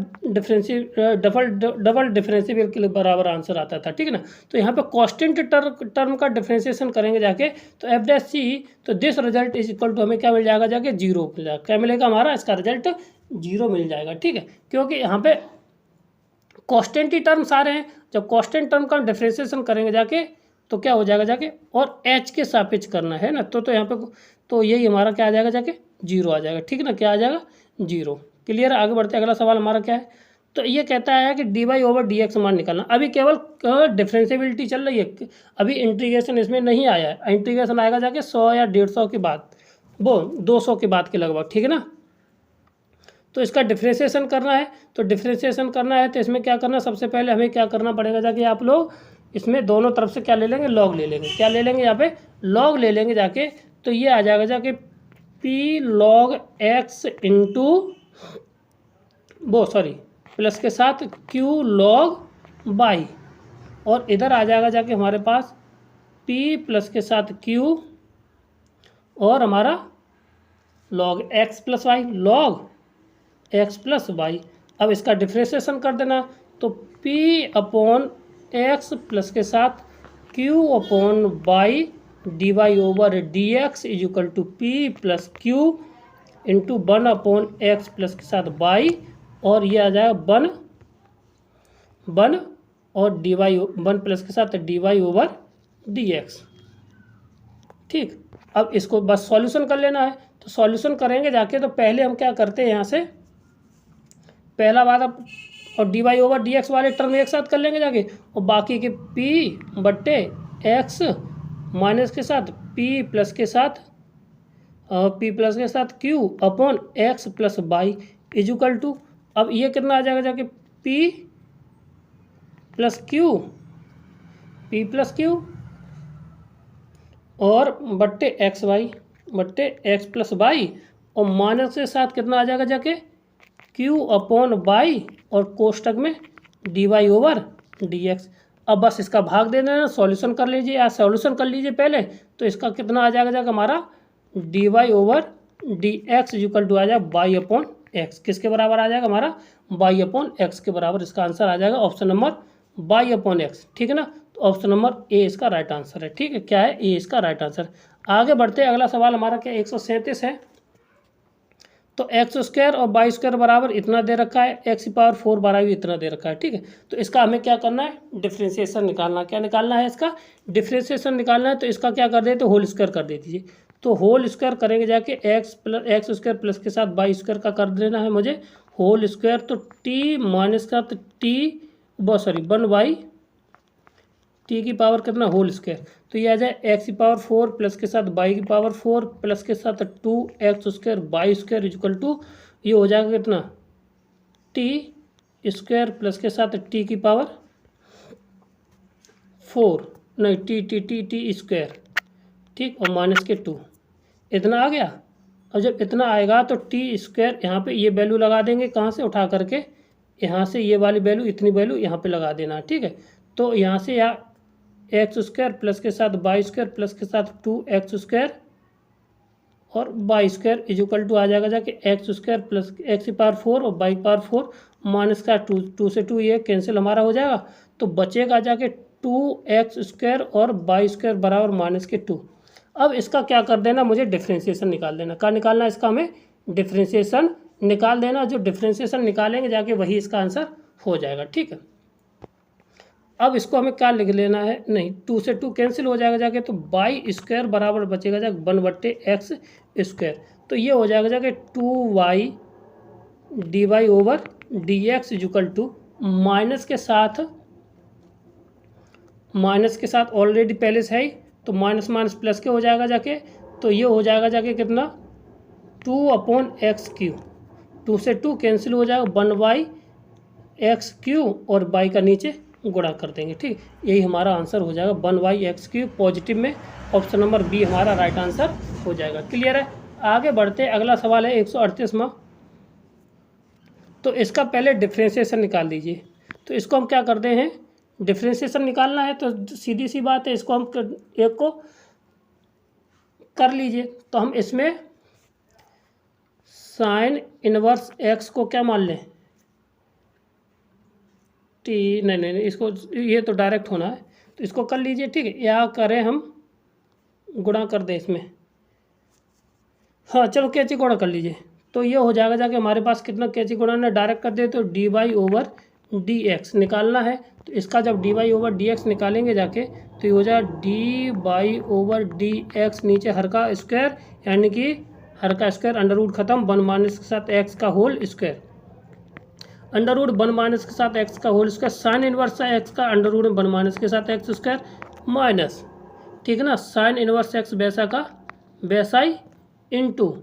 डिफरेंशियल के बराबर आंसर आता था, ठीक है ना। तो यहाँ पे कांस्टेंट टर्म का डिफरेंशिएशन करेंगे जाके, तो f'(c), तो this result is equal to, हमें क्या मिल जाएगा जाके, 0 मिल जाएगा। क्या मिलेगा हमारा, इसका रिजल्ट 0 मिल जाएगा, ठीक है, क्योंकि यहाँ पे कांस्टेंट ही टर्म्स आ रहे हैं। जब कांस्टेंट टर्म का डिफरेंशिएशन करेंगे जाके, तो क्या हो जाएगा जाके, और h के सापेक्ष करना है ना, तो यहाँ पे, तो यही हमारा क्या आ जाएगा जाके, 0 आ जाएगा, ठीक है ना, क्या आ जाएगा, 0, क्लियर। आगे बढ़ते, अगला सवाल हमारा क्या है, तो ये कहता है कि dy/dx मान निकालना। अभी केवल डिफरेंशिएबिलिटी चल रही है, अभी इंटीग्रेशन इसमें नहीं आया है, इंटीग्रेशन आएगा जाके 100 या 150 के बाद, वो 200 के बाद के लगभग, ठीक है ना। तो इसका डिफरेंशिएशन करना है, तो डिफरेंशिएशन करना है तो इसमें क्या करना, सबसे पहले हमें क्या करना पड़ेगा जाके, आप लोग इसमें दोनों तरफ से क्या ले लेंगे, लॉग ले लेंगे। क्या ले लेंगे, यहाँ पे लॉग ले लेंगे जाके, तो ये आ जाएगा जाके P log x into plus के साथ क्यू लॉग वाई, और इधर आ जाएगा जाके हमारे पास पी प्लस के साथ क्यू और हमारा log x plus y, log x plus y. अब इसका डिफ्रेंशिएशन कर देना, तो पी अपॉन एक्स प्लस के साथ q upon y d y over d x is equal to p plus q into 1 upon x plus के साथ वाई, और ये आ जाएगा 1 और डी वाई 1 प्लस के साथ d y over d x. ठीक, अब इसको बस सॉल्यूशन कर लेना है। तो सॉल्यूशन करेंगे जाके, तो पहले हम क्या करते हैं, यहाँ से पहला वाला और d y over d x वाले टर्म एक साथ कर लेंगे जाके, और बाकी के पी बट्टे एक्स माइनस के साथ पी प्लस के साथ q upon x plus y is equal to, अब ये कितना आ जाएगा जाके पी प्लस क्यू और बट्टे एक्स प्लस वाई, और माइनस के साथ कितना आ जाएगा जाके क्यू अपॉन वाई और कोष्टक में d y over d x. अब बस इसका भाग दे देना, सॉल्यूशन कर लीजिए या सॉल्यूशन कर लीजिए पहले, तो इसका कितना आ जाएगा जाके हमारा d y over d x equal to आ जाएगा वाई अपॉन एक्स। किसके बराबर आ जाएगा हमारा वाई अपॉन एक्स के बराबर। इसका आंसर आ जाएगा option number y upon x. ठीक है ना, तो ऑप्शन नंबर ए इसका राइट आंसर है। ठीक है, क्या है, ए इसका राइट आंसर। आगे बढ़ते हैं, अगला सवाल हमारा क्या 137 है। तो एक्स स्क्वायर और वाई स्क्वायर बराबर इतना दे रखा है, एक्स की पावर 4 बराबर इतना दे रखा है। ठीक है, तो इसका हमें क्या करना है, डिफ्रेंशिएशन निकालना। क्या निकालना है, इसका डिफ्रेंशिएशन निकालना है। तो इसका क्या कर देते, होल स्क्वायर कर दे दीजिए। तो होल स्क्वायर करेंगे जाके एक्स स्क्वायर प्लस के साथ वाई स्क्वायर का कर देना है मुझे होल स्क्वायर। तो टी माइनस का तो टी 1 बाई टी की पावर कितना होल स्क्वायर, तो ये आ जाए एक्स की पावर 4 प्लस के साथ वाई की पावर 4 प्लस के साथ 2x square y square equal to, ये हो जाएगा कितना टी स्क्वायर प्लस के साथ टी की पावर 4 नहीं टी स्क्वायर। ठीक, और माइनस के 2 इतना आ गया। और जब इतना आएगा तो टी स्क्वायर यहाँ पे ये वैल्यू लगा देंगे, कहाँ से उठा करके, यहाँ से ये वाली वैल्यू इतनी वैल्यू यहाँ पे लगा देना। ठीक है, तो यहाँ से यहाँ एक्स स्क्वायर प्लस के साथ वाई स्क्वायर प्लस के साथ 2x स्क्वायर और y square is equal to आ जाएगा जाके एक्स स्क्वायर प्लस एक्स की पावर 4 और वाई की पावर 4 माइनस का 2 से 2 ये कैंसिल हमारा हो जाएगा। तो बचेगा जाके 2x स्क्वायर और वाई स्क्वायर बराबर माइनस के 2। अब इसका क्या कर देना, मुझे डिफ्रेंशिएशन निकाल देना। क्या निकालना है, इसका हमें डिफ्रेंशिएशन निकाल देना। जो डिफ्रेंशिएशन निकालेंगे जाके वही इसका आंसर हो जाएगा। ठीक है, अब इसको हमें क्या लिख लेना है, नहीं 2 से 2 कैंसिल हो जाएगा जाके, तो वाई स्क्वायर बराबर बचेगा जाके 1/x स्क्वायर। तो ये हो जाएगा जाके 2y d y over d x equal to minus के साथ ऑलरेडी पहले से है ही, तो माइनस माइनस प्लस के हो जाएगा जाके, तो ये हो जाएगा जाके कितना 2/x³ 2 से 2 कैंसिल हो जाएगा 1/x³ और y का नीचे गुणा कर देंगे। ठीक, यही हमारा आंसर हो जाएगा 1/x³ पॉजिटिव में। ऑप्शन नंबर बी हमारा राइट आंसर हो जाएगा। क्लियर है, आगे बढ़ते हैं। अगला सवाल है 138वां। तो इसका पहले डिफ्रेंशिएशन निकाल दीजिए। तो इसको हम क्या करते हैं, डिफ्रेंशिएशन निकालना है तो सीधी सी बात है, इसको हम एक को कर लीजिए। तो हम इसमें साइन इनवर्स एक्स को क्या मान लें, टी नहीं इसको ये तो डायरेक्ट होना है, तो इसको कर लीजिए। ठीक है, या करें हम गुणा कर दें इसमें, हाँ चलो कैंची गुणा कर लीजिए। तो ये हो जाएगा जाके हमारे पास कितना कैंची गुणा ने डायरेक्ट कर दे, तो d y over d x निकालना है। तो इसका जब d y over d x निकालेंगे जाके, तो ये हो जाएगा d y over d x नीचे हर का स्क्वायर, यानी कि हर का स्क्वायर अंडर रूट खत्म 1 माइनस के साथ एक्स का whole square, under root 1 minus के साथ एक्स का whole square, sine inverse x का अंडर रूट 1 माइनस के साथ एक्स स्क्वायर माइनस, ठीक है ना, साइन इनवर्स एक्स वैसा का वैसा ही इंटू,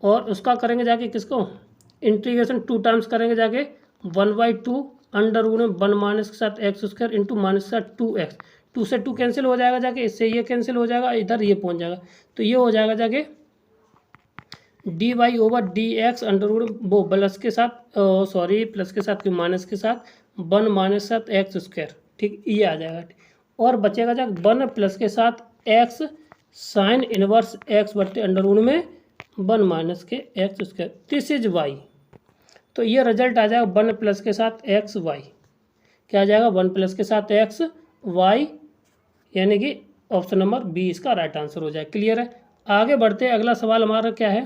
और उसका करेंगे जाके किसको इंटीग्रेशन 2 टाइम्स करेंगे जाके 1/2 अंडर रूट 1 माइनस के साथ एक्स स्क्वायर इंटू माइनस के साथ 2x, 2 से 2 कैंसिल हो जाएगा जाके, इससे ये कैंसिल हो जाएगा, इधर ये पहुंच जाएगा। तो ये हो जाएगा जाके d y over d x under root वो प्लस के साथ प्लस के साथ क्यों माइनस के साथ 1 माइनस साथ एक्स स्क्वायर, ठीक ये आ जाएगा। और बचेगा जब 1 प्लस के साथ एक्स साइन इनवर्स एक्स बट्टे अंडर रूट में 1 माइनस के x square, this is y. तो ये रिजल्ट आ जाएगा 1 प्लस के साथ एक्स वाई, क्या आ जाएगा 1 प्लस के साथ एक्स वाई, यानी कि ऑप्शन नंबर बी इसका राइट आंसर हो जाए। क्लियर है। आगे बढ़ते हैं, अगला सवाल हमारा क्या है,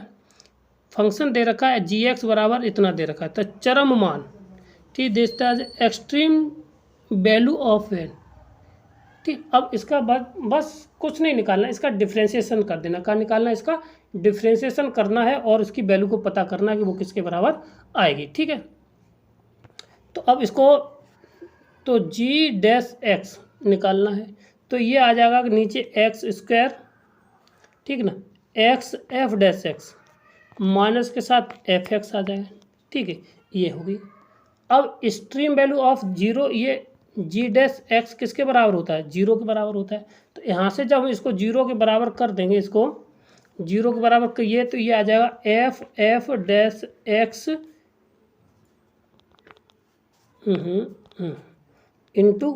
फंक्शन दे रखा है जी एक्स बराबर इतना दे रखा है, तो चरम मान, ठीक देता है एक्सट्रीम वैल्यू ऑफ एन, ठीक। अब इसका बस कुछ नहीं निकालना, इसका डिफ्रेंशिएशन कर देना। क्या निकालना है, इसका डिफ्रेंशिएशन करना है और उसकी वैल्यू को पता करना है कि वो किसके बराबर आएगी, ठीक है। तो अब इसको तो जी डैश एक्स निकालना है, तो ये आ जाएगा कि नीचे एक्स स्क्वायर, ठीक ना, x F dash x minus के साथ एफ एक्स आ जाएगा, ठीक है, ये होगी। अब एक्सट्रीम वैल्यू ऑफ जीरो, ये जी डैश एक्स किसके बराबर होता है, जीरो के बराबर होता है। तो यहाँ से जब हम इसको जीरो के बराबर कर देंगे, इसको जीरो के बराबर करिए, तो ये आ जाएगा f dash x into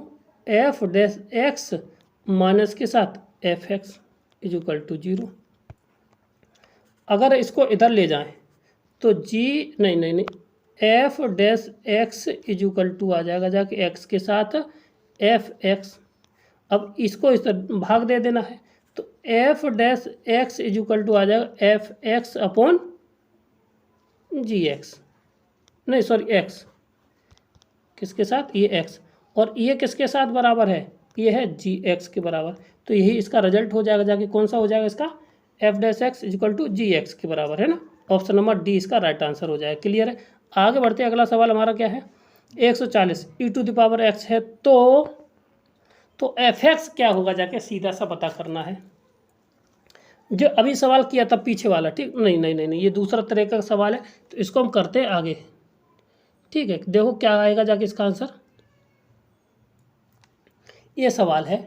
f dash x minus के साथ f x is equal to zero. अगर इसको इधर ले जाएं तो जी नहीं f dash x is equal to आ जाएगा जाके एक्स के साथ एफ एक्स। अब इसको इस तरह भाग दे देना है, तो f dash x is equal to आ जाएगा f x upon g x, नहीं सॉरी एक्स किसके साथ, ये एक्स, और ये किसके साथ बराबर है, ये है जी एक्स के बराबर। तो यही इसका रिजल्ट हो जाएगा जाके, कौन सा हो जाएगा इसका, f dash x is equal to g x के बराबर है ना। ऑप्शन नंबर डी इसका राइट आंसर हो जाएगा। क्लियर है। आगे बढ़ते हैं, अगला सवाल हमारा क्या है, 140 ई टू द पावर एक्स है, तो एफ एक्स क्या होगा जाके सीधा सा पता करना है। जो अभी सवाल किया था पीछे वाला, ठीक, नहीं ये दूसरा तरह का सवाल है, तो इसको हम करते हैं आगे, ठीक है। देखो क्या आएगा जाके इसका आंसर, ये सवाल है।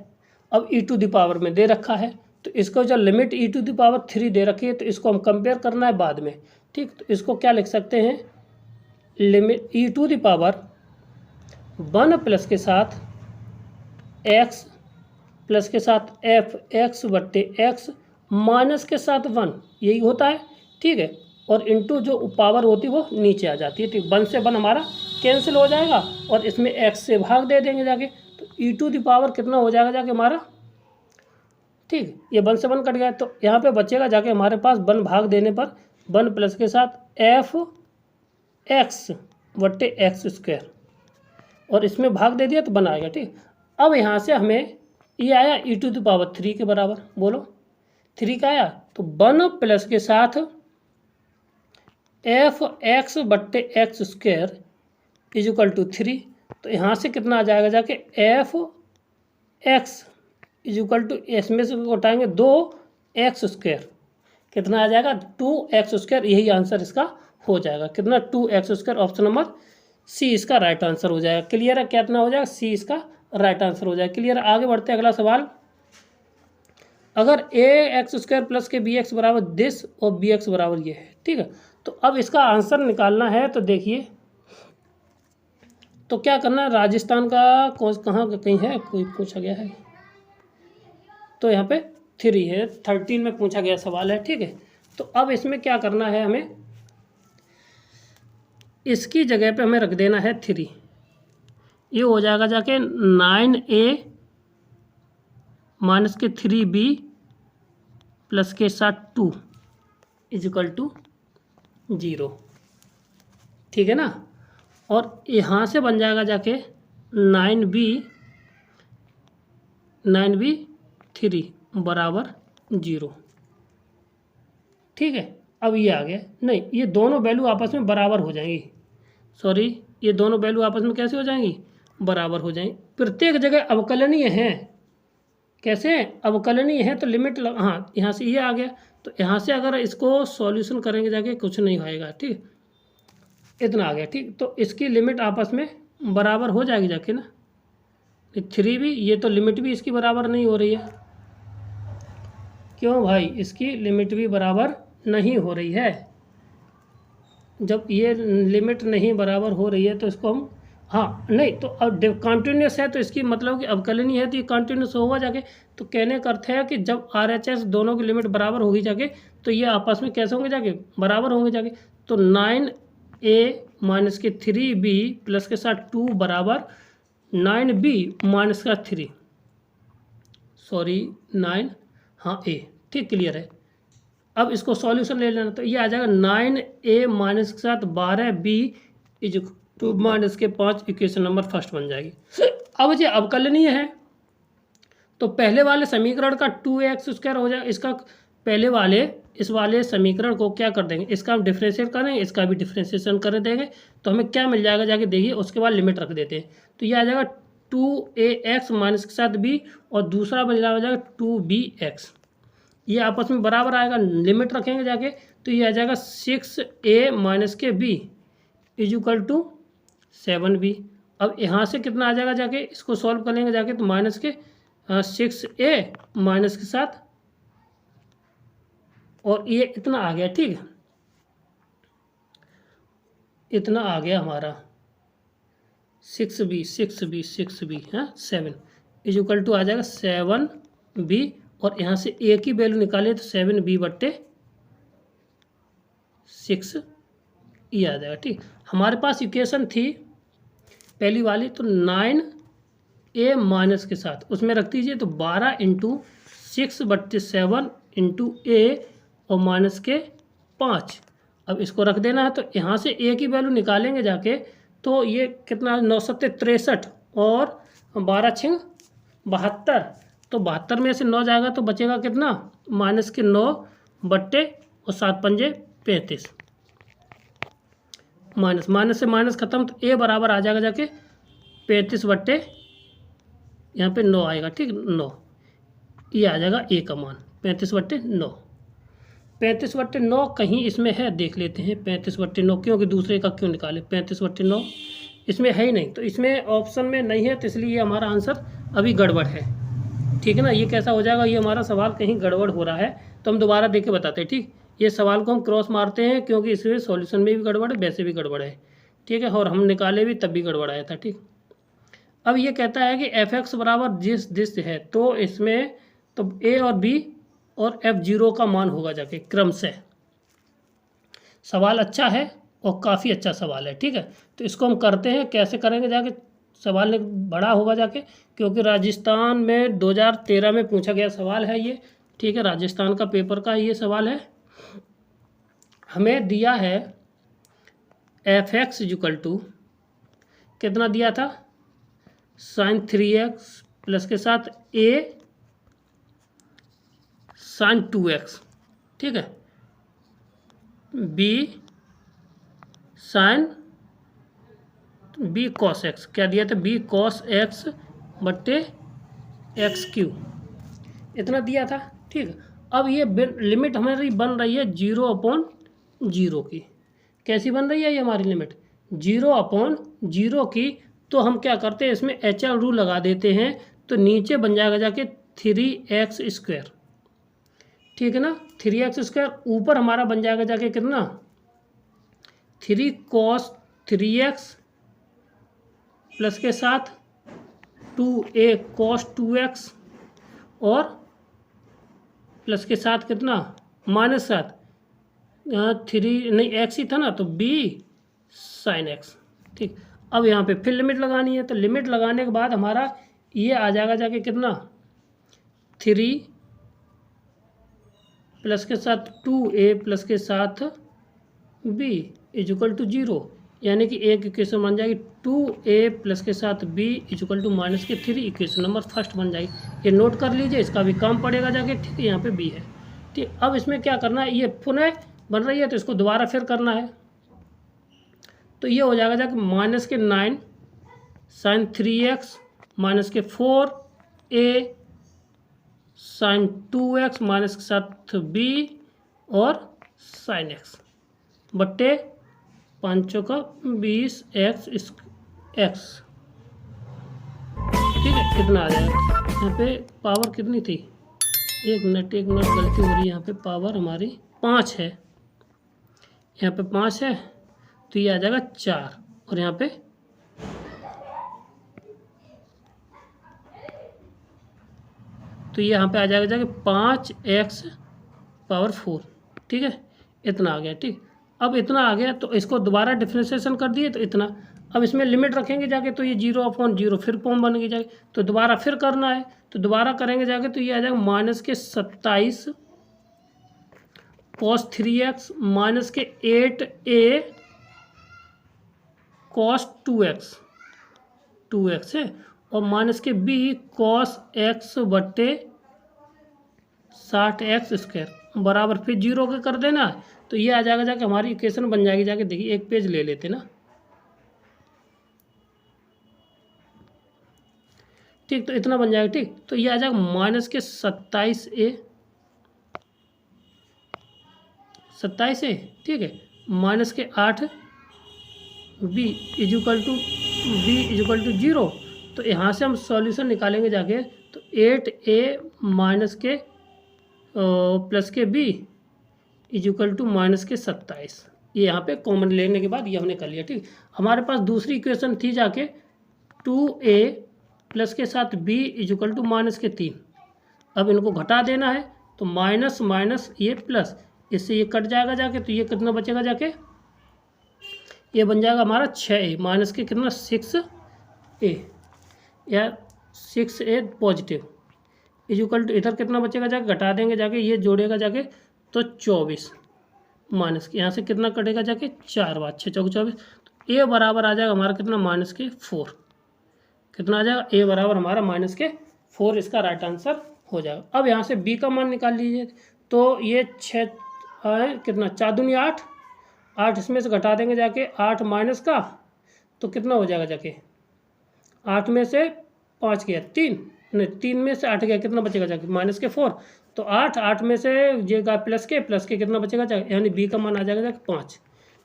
अब ई टू द पावर में दे रखा है, तो इसको जो limit e to the power 3 दे रखी है, तो इसको हम कंपेयर करना है बाद में, ठीक। तो इसको क्या लिख सकते हैं, limit e to the power 1 plus के साथ एक्स प्लस के साथ एफ एक्स बट्टे एक्स माइनस के साथ 1, यही होता है, ठीक है। और इंटू जो पावर होती है वो नीचे आ जाती है, ठीक। 1 से 1 हमारा कैंसिल हो जाएगा और इसमें एक्स से भाग दे देंगे जाके, तो ई टू द पावर कितना हो जाएगा जाके हमारा, ठीक, ये 1 से 1 कट गया, तो यहाँ पे बचेगा जाके हमारे पास 1 भाग देने पर 1 प्लस के साथ एफ एक्स बट्टे एक्स स्क्वायर, और इसमें भाग दे दिया तो 1 आएगा, ठीक। अब यहाँ से हमें ये आया ई टू द पावर 3 के बराबर, बोलो 3 का आया, तो 1 प्लस के साथ एफ एक्स बट्टे x square is equal to 3। तो यहाँ से कितना आ जाएगा जाके f x is equal to, इसमें से उठाएंगे 2 एक्स स्क्वायर, कितना आ जाएगा 2 एक्स स्क्वायर, यही आंसर इसका हो जाएगा, कितना 2 x square. Option number C इसका राइट आंसर हो जाएगा। क्लियर है, कितना हो जाएगा, सी इसका राइट आंसर हो जाएगा। क्लियर है। आगे बढ़ते हैं, अगला सवाल, अगर ए एक्स स्क्वायर प्लस के बी एक्स बराबर दिस और बी एक्स बराबर ये है, ठीक है। तो अब इसका आंसर निकालना है, तो देखिए तो क्या करना है, राजस्थान का कौन कहाँ कहीं है, कोई पूछा गया है, तो यहाँ पे 3 है, 13 में पूछा गया सवाल है, ठीक है। तो अब इसमें क्या करना है, हमें इसकी जगह पे हमें रख देना है 3, ये हो जाएगा जाके 9a माइनस के 3b प्लस के साथ 2 इज इक्वल टू 0, ठीक है ना। और यहाँ से बन जाएगा जाके 9b 3 बराबर 0, ठीक है। अब ये आ गया, नहीं ये दोनों वैल्यू आपस में बराबर हो जाएंगी, सॉरी ये दोनों वैल्यू आपस में कैसे हो जाएंगी, बराबर हो जाएंगी। प्रत्येक जगह अवकलनीय है, कैसे अवकलनीय है, तो लिमिट हाँ यहाँ से ये आ गया, तो यहाँ से अगर इसको सॉल्यूशन करेंगे जाके कुछ नहीं होएगा, ठीक, इतना आ गया, ठीक। तो इसकी लिमिट आपस में बराबर हो जाएगी जाके ना, 3 भी, ये तो लिमिट भी इसकी बराबर नहीं हो रही है, क्यों भाई, इसकी लिमिट भी बराबर नहीं हो रही है, जब ये लिमिट नहीं बराबर हो रही है तो इसको हम, हाँ नहीं तो अब कंटिन्यूस है तो इसकी मतलब कि अवकलनीय है तो ये कंटिन्यूस होगा जाके। तो कहने का अर्थ है कि जब RHS दोनों की लिमिट बराबर होगी जाके तो ये आपस में कैसे होंगे जाके, बराबर होंगे जाके। तो 9a माइनस के 3b प्लस के साथ 2 बराबर 9b माइनस का 3, सॉरी 9, हाँ a, ठीक क्लियर है। अब इसको सॉल्यूशन ले लेना तो ये आ जाएगा 9a माइनस के साथ 12b इज टू माइनस के 5, इक्वेशन नंबर फर्स्ट बन जाएगी। अब ये अवकलनीय है तो पहले वाले समीकरण का 2x² हो जाएगा, इसका पहले वाले इस वाले समीकरण को क्या कर देंगे, इसका हम डिफ्रेंशिएट करेंगे, इसका भी डिफ्रेंशिएशन कर देंगे तो हमें क्या मिल जाएगा जाके देखिए। उसके बाद लिमिट रख देते हैं तो ये आ जाएगा 2ax माइनस के साथ b और दूसरा बन जाएगा 2bx, ये आपस में बराबर आएगा। लिमिट रखेंगे जाके तो ये आ जाएगा 6a माइनस के b is equal to 7b। अब यहाँ से कितना आ जाएगा जाके, इसको सॉल्व करेंगे जाके तो माइनस के 6a माइनस के साथ और ये इतना आ गया, ठीक है, इतना आ गया हमारा 6b हाँ 7 इज इक्वल टू आ जाएगा 7b और यहाँ से a की वैल्यू निकालें तो 7b/6 ये आ जाएगा, ठीक। हमारे पास इक्वेशन थी पहली वाली तो 9a माइनस के साथ उसमें रख दीजिए तो 12 × 6/7 × a और माइनस के 5। अब इसको रख देना है तो यहाँ से a की वैल्यू निकालेंगे जाके तो ये कितना 9 7 63 और 12 6 72, तो 72 में से 9 जाएगा तो बचेगा कितना माइनस के 9 बट्टे और 7 पंजे 35, माइनस से माइनस खत्म तो a बराबर आ जाएगा जाके 35 बट्टे यहाँ पे 9 आएगा, ठीक 9, ये आ जाएगा a का मान 35/9। 35/9 कहीं इसमें है, देख लेते हैं 35/9 क्योंकि दूसरे का क्यों निकाले, 35/9 इसमें है ही नहीं तो इसमें ऑप्शन में नहीं है तो इसलिए ये हमारा आंसर अभी गड़बड़ है, ठीक है ना। ये कैसा हो जाएगा, ये हमारा सवाल कहीं गड़बड़ हो रहा है तो हम दोबारा देख के बताते हैं, ठीक। ये सवाल को हम क्रॉस मारते हैं क्योंकि इसमें सॉल्यूशन में भी गड़बड़ है, वैसे भी गड़बड़ है, ठीक है, और हम निकाले भी तब भी गड़बड़ आया था, ठीक। अब ये कहता है कि fx बराबर दिस है तो इसमें तो a और b और f0 का मान होगा जाके क्रम से। सवाल अच्छा है और काफ़ी अच्छा सवाल है, ठीक है। तो इसको हम करते हैं, कैसे करेंगे जाके, सवाल बड़ा होगा जाके क्योंकि राजस्थान में 2013 में पूछा गया सवाल है ये, ठीक है, राजस्थान का पेपर का ये सवाल है। हमें दिया है fx इक्वल टू कितना दिया था sin 3x प्लस के साथ a sin 2x, ठीक है, b sin b cos x, क्या दिया था b cos x बट्टे x3 इतना दिया था, ठीक है। अब ये लिमिट हमारी बन रही है 0/0 की, कैसी बन रही है ये हमारी लिमिट 0/0 की। तो हम क्या करते हैं इसमें HL रूल लगा देते हैं तो नीचे बन जाएगा जाके 3x², ठीक है ना, 3x²। ऊपर हमारा बन जाएगा जाके कितना 3 cos 3x प्लस के साथ 2a cos 2x और प्लस के साथ कितना -7 3 नहीं x ही था ना तो b sin x, ठीक। अब यहाँ पे फिर लिमिट लगानी है तो लिमिट लगाने के बाद हमारा ये आ जाएगा जाके कितना 3 प्लस के साथ 2a प्लस के साथ b इज इक्वल टू 0, यानी कि एक इक्वेशन बन जाएगी 2a प्लस के साथ b is equal to minus के 3, इक्वेशन नंबर फर्स्ट बन जाएगी। ये नोट कर लीजिए, इसका भी काम पड़ेगा जाके, ठीक है। यहाँ पे b है, ठीक। अब इसमें क्या करना है, ये पुनः बन रही है तो इसको दोबारा फिर करना है तो ये हो जाएगा जाके माइनस के 9 sin 3x माइनस के 4a sin 2x माइनस के साथ b और sin x बट्टे 5 का 20x, ठीक है, कितना आ जाएगा। यहाँ पे पावर कितनी थी, एक मिनट गलती हो रही है, यहाँ पे पावर हमारी 5 है, यहाँ पे 5 है, तो ये आ जाएगा 4, और यहाँ पे तो ये यहाँ पे आ जाएगा 5x पावर 4, ठीक है, इतना आ गया। ठीक, अब इतना आ गया तो इसको दोबारा डिफ्रेंशिएशन कर दिए तो इतना। अब इसमें लिमिट रखेंगे जाके तो ये 0/0 फिर फॉर्म बन गई जाएगी, तो दोबारा फिर करना है तो दोबारा करेंगे जाके तो ये आ जाएगा -27 cos 3x -8a cos 2x है, और -b cos x बट्टे 60x² बराबर फिर 0 के कर देना, तो ये आ जाएगा जाके हमारी इक्वेशन बन जाएगी। जाके देखिए एक पेज ले लेते ना। ठीक, तो इतना बन जाएगा। ठीक, तो ये आ जाएगा -27a, ठीक है, -8b इक्वल टू 0। तो यहाँ से हम सॉल्यूशन निकालेंगे जाके तो 8a +b इक्वल टू -27। ये यहाँ पे कॉमन लेने के बाद ये हमने कर लिया। ठीक, हमारे पास दूसरी इक्वेशन थी जाके 2a प्लस के साथ b इक्वल टू -3। अब इनको घटा देना है तो माइनस माइनस ये प्लस, इससे ये कट जाएगा जाके, तो ये कितना बचेगा जाके, ये बन जाएगा हमारा 6a माइनस के कितना 6a या 6a पॉजिटिव इक्वल टू इधर कितना बचेगा जाके, घटा देंगे जाके, ये जोड़ेगा जाके तो 24 माइनस के यहाँ से कितना कटेगा जाके 4 बार 6 चौक 24, तो a बराबर आ जाएगा हमारा कितना -4। कितना आ जाएगा, a बराबर हमारा -4 इसका राइट आंसर हो जाएगा। अब यहाँ से b का मान निकाल लीजिए, तो ये 6 कितना 4 दूनी 8, इसमें से घटा देंगे जाके 8 माइनस का, तो कितना हो जाएगा जाके 8 में से 5 गया 3, नहीं 3 में से 8 गया, कितना बचेगा जाके -4, तो 8 में से ये प्लस के कितना बचेगा जाके, यानी b का मान आ जाएगा जाके 5।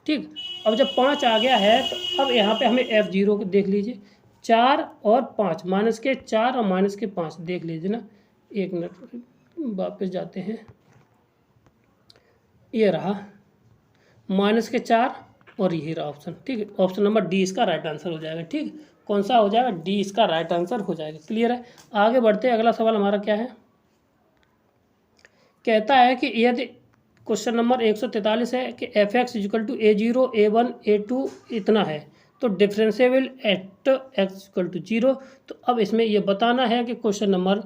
ठीक, अब जब 5 आ गया है तो अब यहाँ पे हमें f0 देख लीजिए, 4 और 5 -4 और -5 देख लीजिए ना। एक मिनट वापस जाते हैं, ये रहा -4 और यही रहा ऑप्शन। ठीक है, ऑप्शन नंबर डी इसका राइट आंसर हो जाएगा। ठीक, कौन सा हो जाएगा, डी इसका राइट आंसर हो जाएगा। क्लियर है, आगे बढ़ते हैं। अगला सवाल हमारा क्या है, कहता है कि यदि क्वेश्चन नंबर 143 है कि f(x) = a0 a1 a2 इतना है तो डिफरेंशिएबल एट x = 0। तो अब इसमें ये बताना है कि क्वेश्चन नंबर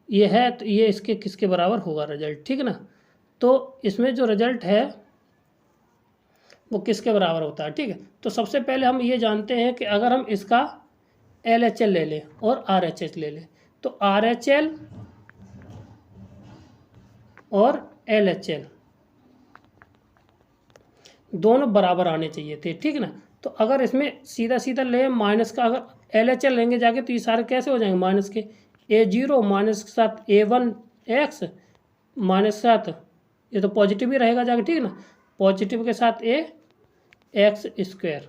ये है तो ये इसके किसके बराबर होगा रिजल्ट। ठीक है ना, तो इसमें जो रिजल्ट है वो किसके बराबर होता है। ठीक है, तो सबसे पहले हम ये जानते हैं कि अगर हम इसका LHL ले लें और RHS ले लें तो RHL और LHL दोनों बराबर आने चाहिए थे। ठीक है ना, तो अगर इसमें सीधा सीधा ले माइनस का, अगर LHL लेंगे जाके तो ये सारे कैसे हो जाएंगे, माइनस के a0 माइनस के साथ a1x माइनस के साथ ये तो पॉजिटिव ही रहेगा जाके। ठीक है ना, पॉजिटिव के साथ ax²।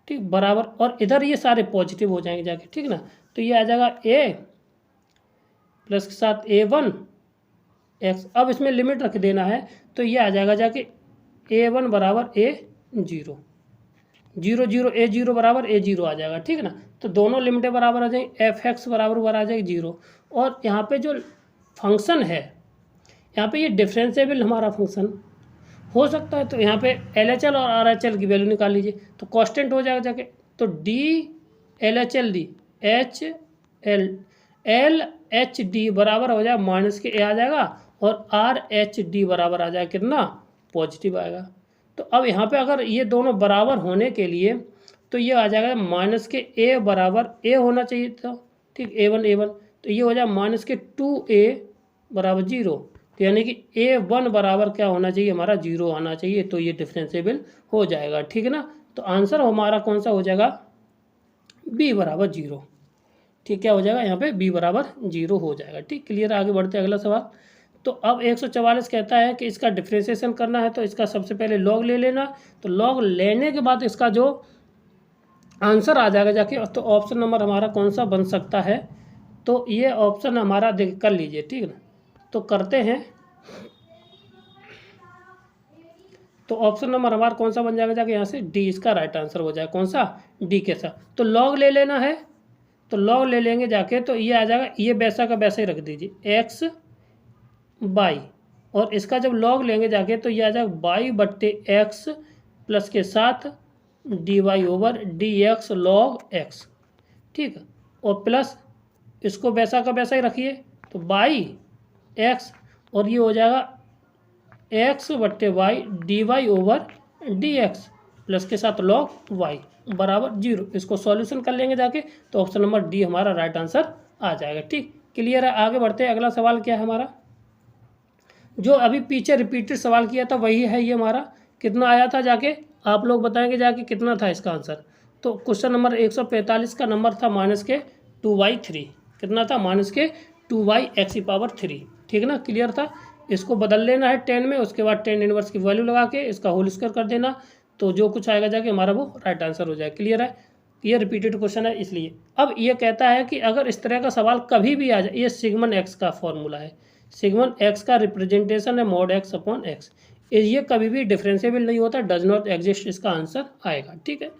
ठीक, बराबर, और इधर ये सारे पॉजिटिव हो जाएंगे जाके। ठीक है ना, तो ये आ जाएगा a प्लस के साथ a1x। अब इसमें लिमिट रख देना है तो ये आ जाएगा जाके a1 बराबर a0, 0 a0 बराबर a0 आ जाएगा। ठीक है ना, तो दोनों लिमिटें बराबर आ जाएंगी, f(x) बराबर आ जाएगी 0। और यहाँ पे जो फंक्शन है, यहाँ पे ये डिफरेंशिएबल हमारा फंक्शन हो सकता है, तो यहाँ पे LHL और RHL की वैल्यू निकाल लीजिए तो कांस्टेंट हो जाएगा जाके, तो D LHL D LHD बराबर हो जाएगा माइनस के a आ जाएगा, और RHD बराबर आ जाएगा कितना, पॉजिटिव आएगा। तो अब यहाँ पे अगर ये दोनों बराबर होने के लिए तो ये आ जाएगा माइनस के a बराबर a होना चाहिए था। ठीक, a1 तो ये हो जाएगा माइनस के 2a बराबर 0, तो यानी कि a1 बराबर क्या होना चाहिए, हमारा 0 आना चाहिए, तो ये डिफरेंशिएबल हो जाएगा। ठीक है ना, तो आंसर हमारा कौन सा हो जाएगा, b बराबर 0। ठीक, क्या हो जाएगा यहाँ पे, b बराबर 0 हो जाएगा। ठीक, क्लियर, आगे बढ़ते हैं अगला सवाल। तो अब 144 कहता है कि इसका डिफरेंशिएशन करना है तो इसका सबसे पहले लॉग ले लेना, तो लॉग लेने के बाद इसका जो आंसर आ जाएगा जाके, तो ऑप्शन नंबर हमारा कौन सा बन सकता है, तो ये ऑप्शन हमारा देख कर लीजिए। ठीक है ना, तो करते हैं, तो ऑप्शन नंबर हमारा कौन सा बन जाएगा जाके यहाँ से डी इसका राइट आंसर हो जाएगा। कौन सा? डी के साथ। तो लॉग ले लेना है, तो लॉग ले लेंगे जाके, तो ये आ जाएगा, ये वैसा का वैसा ही रख दीजिए एक्स बाई, और इसका जब लॉग लेंगे जाके तो ये आ जाएगा बाई बट्टे एक्स प्लस के साथ d y over d x log x. ठीक है, और प्लस इसको वैसा का वैसा ही रखिए, तो बाई एक्स और ये हो जाएगा एक्स बट्टे y d y over d x plus के साथ लॉग वाई बराबर 0। इसको सॉल्यूशन कर लेंगे जाके, तो ऑप्शन नंबर डी हमारा राइट आंसर आ जाएगा। ठीक, क्लियर है। आगे बढ़ते हैं, अगला सवाल क्या है हमारा, जो अभी पीछे रिपीटेड सवाल किया था वही है ये हमारा। कितना आया था जाके आप लोग बताएंगे जाके कितना था इसका आंसर। तो क्वेश्चन नंबर 145 का नंबर था -2y3। कितना था? -2y(x⁻3)। ठीक ना, क्लियर था। इसको बदल लेना है 10 में, उसके बाद 10 इनवर्स की वैल्यू लगा के इसका होल स्क्वायर कर देना, तो जो कुछ आएगा जाके हमारा वो राइट आंसर हो जाएगा। क्लियर है, ये रिपीटेड क्वेश्चन है इसलिए। अब ये कहता है कि अगर इस तरह का सवाल कभी भी आ जाए, ये सिग्मन एक्स का फॉर्मूला है, सिग्मन एक्स का रिप्रेजेंटेशन है mod x अपॉन एक्स, ये कभी भी डिफरेंशिएबल नहीं होता, डज नॉट एग्जिस्ट, इसका आंसर आएगा। ठीक है,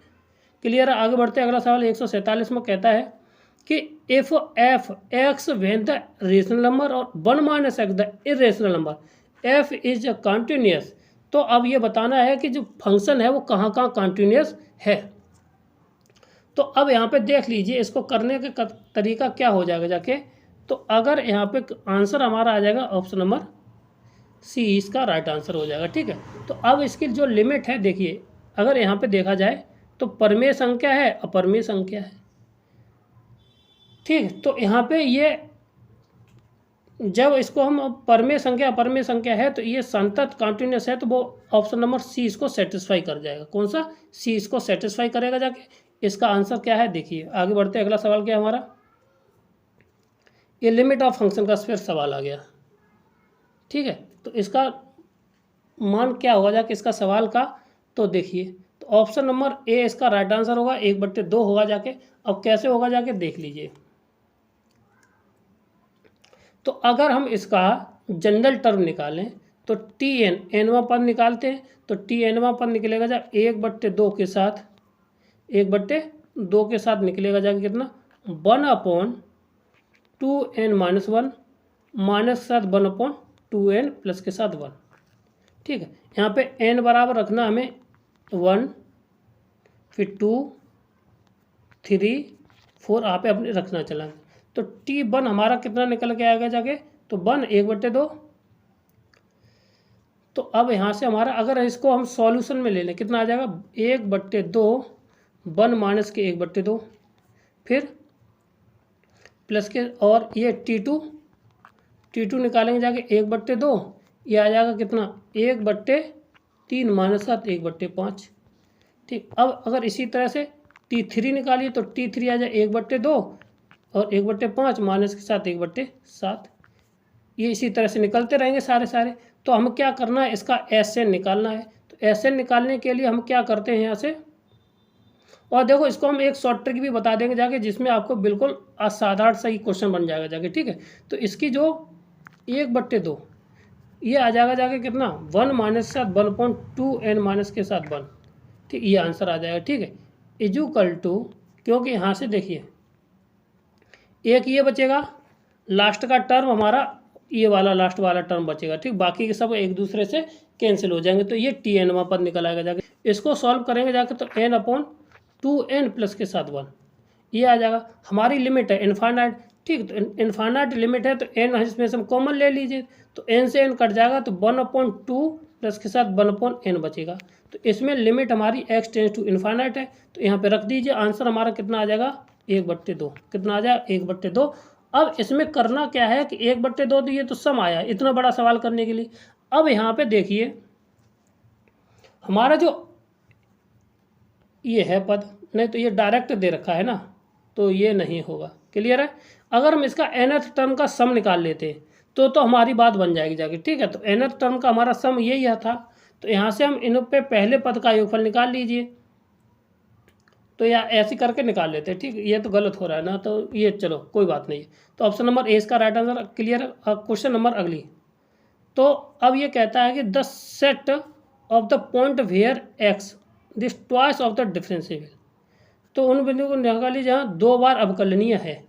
क्लियर है। आगे बढ़ते हैं, अगला सवाल 147 में कहता है कि if F x when the rational number और 1 - x the irrational number F is continuous. तो अब ये बताना है कि जो फंक्शन है वो कहाँ कहाँ कॉन्टिन्यूस है। तो अब यहाँ पे देख लीजिए इसको करने का तरीका क्या हो जाएगा जाके। तो अगर यहाँ पे आंसर हमारा आ जाएगा ऑप्शन नंबर सी, इसका राइट आंसर हो जाएगा। ठीक है, तो अब इसकी जो लिमिट है देखिए, अगर यहाँ पे देखा जाए तो परमेय संख्या है, अपरमेय संख्या है। ठीक, तो यहाँ पे ये जब इसको हम परमेय संख्या अपरमेय संख्या है तो ये संतत कॉन्टिन्यूस है, तो वो ऑप्शन नंबर सी इसको सेटिस्फाई कर जाएगा। कौन सा? सी इसको सेटिस्फाई करेगा जाके। इसका आंसर क्या है देखिए। आगे बढ़ते हैं, अगला सवाल क्या है हमारा, ये लिमिट ऑफ फंक्शन का फिर सवाल आ गया। ठीक है, तो इसका मान क्या होगा जाके इसका सवाल का, तो देखिए, तो ऑप्शन नंबर ए इसका राइट आंसर होगा, 1/2 होगा जाके। अब कैसे होगा जाके देख लीजिए। तो अगर हम इसका जनरल टर्म निकालें तो टी एन एनवा पद निकालते हैं, तो टी एनवा पद निकलेगा जा 1/2 के साथ, 1/2 के साथ निकलेगा जाके कितना, 1/2n-1 माइनस के साथ 1/2n प्लस के साथ 1। ठीक है, यहाँ पे n बराबर रखना हमें 1, फिर 2, 3, 4 आप अपने रखना चला। तो T1 हमारा कितना निकल के आएगा जाके, तो 1 1/2। तो अब यहाँ से हमारा अगर इसको हम सॉल्यूशन में ले लें कितना आ जाएगा, 1/2 1 माइनस के 1/2, फिर प्लस के, और ये T2 निकालेंगे जाके 1/2, ये आ जाएगा कितना 1/3 माइनस 7 1/5। ठीक, अब अगर इसी तरह से T3 निकालिए तो T3 आ जाए 1/2 और 1/5 माइनस के साथ 1/7। ये इसी तरह से निकलते रहेंगे सारे। तो हम क्या करना है, इसका SN निकालना है। तो SN निकालने के लिए हम क्या करते हैं यहाँ से, और देखो इसको हम एक शॉर्ट ट्रिक भी बता देंगे जाके, जिसमें आपको बिल्कुल असाधारण सा ही क्वेश्चन बन जाएगा जाके। ठीक है, तो इसकी जो 1/2 ये आ जाएगा जाके कितना, 1 माइनस के साथ 1/2n माइनस के साथ 1। ठीक, ये आंसर आ जाएगा। ठीक है, इक्वल टू, क्योंकि यहाँ से देखिए एक ये बचेगा लास्ट का टर्म हमारा, ये वाला लास्ट वाला टर्म बचेगा। ठीक, बाकी के सब एक दूसरे से कैंसिल हो जाएंगे, तो ये Tn वहाँ पर निकल आएगा जाके। इसको सॉल्व करेंगे जाके तो n/2n प्लस के साथ 1 ये आ जाएगा। हमारी लिमिट है इनफाइनाइट। ठीक, तो इनफाइनाइट लिमिट है तो n इसमें से हम कॉमन ले लीजिए, तो n से n कट जाएगा तो 1/2 प्लस के साथ 1/n बचेगा। तो इसमें लिमिट हमारी x टेंस टू इनफाइनाइट है, तो यहाँ पे रख दीजिए। आंसर हमारा कितना आ जाएगा, 1/2। कितना आ जाएगा, 1/2। अब इसमें करना क्या है कि 1/2 तो ये तो सम आया इतना बड़ा सवाल करने के लिए। अब यहाँ पे देखिए हमारा जो ये है पद, नहीं तो ये डायरेक्ट दे रखा है ना, तो ये नहीं होगा। क्लियर है, अगर हम इसका nth टर्म का सम निकाल लेते तो हमारी बात बन जाएगी जाके। ठीक है, तो nth टर्म का हमारा सम यही था, तो यहाँ से हम इन पे पहले पद का योगफल निकाल लीजिए, तो या ऐसे करके निकाल लेते हैं। ठीक, ये तो गलत हो रहा है ना, तो ये चलो कोई बात नहीं। तो ऑप्शन नंबर ए इसका राइट आंसर। क्लियर है। क्वेश्चन नंबर अगली, तो अब ये कहता है कि the set of the point where x this twice of the differentiable, तो उन बिंदु को निकालिए जहाँ 2 बार अवकलनीय है।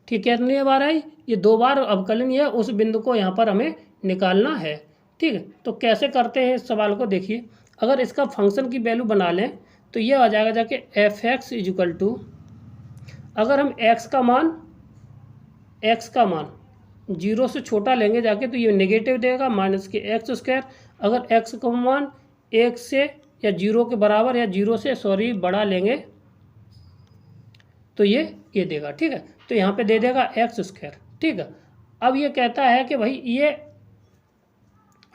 ठीक, कितनी बार है? ये 2 बार अवकलनीय है, उस बिंदु को यहाँ पर हमें निकालना है। ठीक है, तो कैसे करते हैं इस सवाल को देखिए। अगर इसका फंक्शन की वैल्यू बना लें तो ये आ जाएगा जाके एफ एक्स इजिकल टू, अगर हम एक्स का मान 0 से छोटा लेंगे जाके तो ये नेगेटिव देगा माइनस के एक्स स्क्वायर, अगर एक्स का मान 1 से या 0 के बराबर या 0 से बड़ा लेंगे तो ये देगा। ठीक है, तो यहाँ पे दे देगा एक्स स्क्वायर। ठीक है, अब ये कहता है कि भाई ये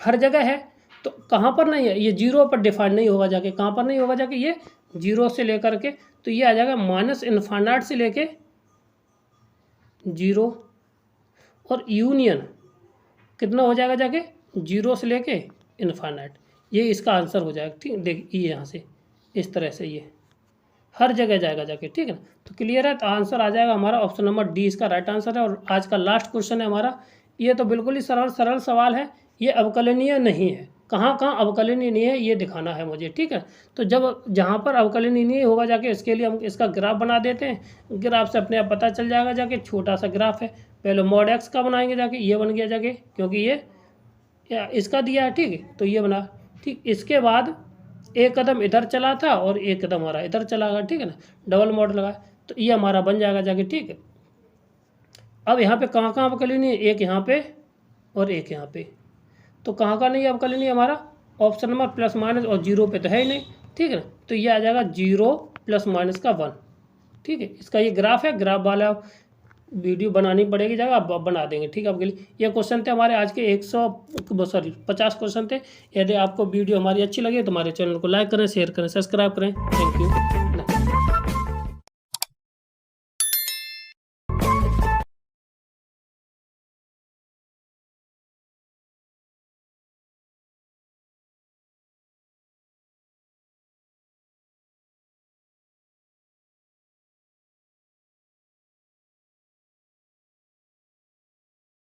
हर जगह है, तो कहाँ पर नहीं है? ये 0 पर डिफाइन नहीं होगा जाके, कहाँ पर नहीं होगा जाके? ये 0 से लेकर के, तो ये आ जाएगा माइनस इन्फाइनाइट से लेके 0 और यूनियन कितना हो जाएगा जाके? 0 से लेके इन्फाइनाइट। ये इसका आंसर हो जाएगा। ठीक, देखिए यहाँ से इस तरह से ये हर जगह जाएगा जाके। ठीक है ना, तो क्लियर है, तो आंसर आ जाएगा हमारा ऑप्शन नंबर डी इसका राइट आंसर है। और आज का लास्ट क्वेश्चन है हमारा, ये तो बिल्कुल ही सरल सवाल है, ये अवकलनीय नहीं है। कहाँ अवकलनीय नहीं है ये दिखाना है मुझे। ठीक है, तो जब जहाँ पर अवकलनीय नहीं होगा जाके इसके लिए हम इसका ग्राफ बना देते हैं। ग्राफ से अपने आप पता चल जाएगा जाके, छोटा सा ग्राफ है। पहले मॉड एक्स का बनाएंगे जाके, ये बन गया जाके, क्योंकि ये इसका दिया है। ठीक है, तो ये बना। ठीक, इसके बाद एक कदम इधर चला था और एक कदम हमारा इधर चला गया। ठीक है ना, डबल मॉड लगा, तो ये हमारा बन जाएगा जाके। ठीक है, अब यहाँ पे कहाँ अवकलनीय है? एक यहाँ पे और एक यहाँ पे, तो कहाँ नहीं अवकलनीय हमारा? ऑप्शन नंबर प्लस माइनस और 0 पे तो है ही नहीं। ठीक है ना, तो ये आ जाएगा 0 + -1। ठीक है, इसका ये ग्राफ है, ग्राफ वाला वीडियो बनानी पड़ेगी जगह, आप बना देंगे। ठीक है, आपके लिए ये क्वेश्चन थे हमारे आज के 50 क्वेश्चन थे। यदि आपको वीडियो हमारी अच्छी लगे तो हमारे चैनल को लाइक करें, शेयर करें, सब्सक्राइब करें। Thank you.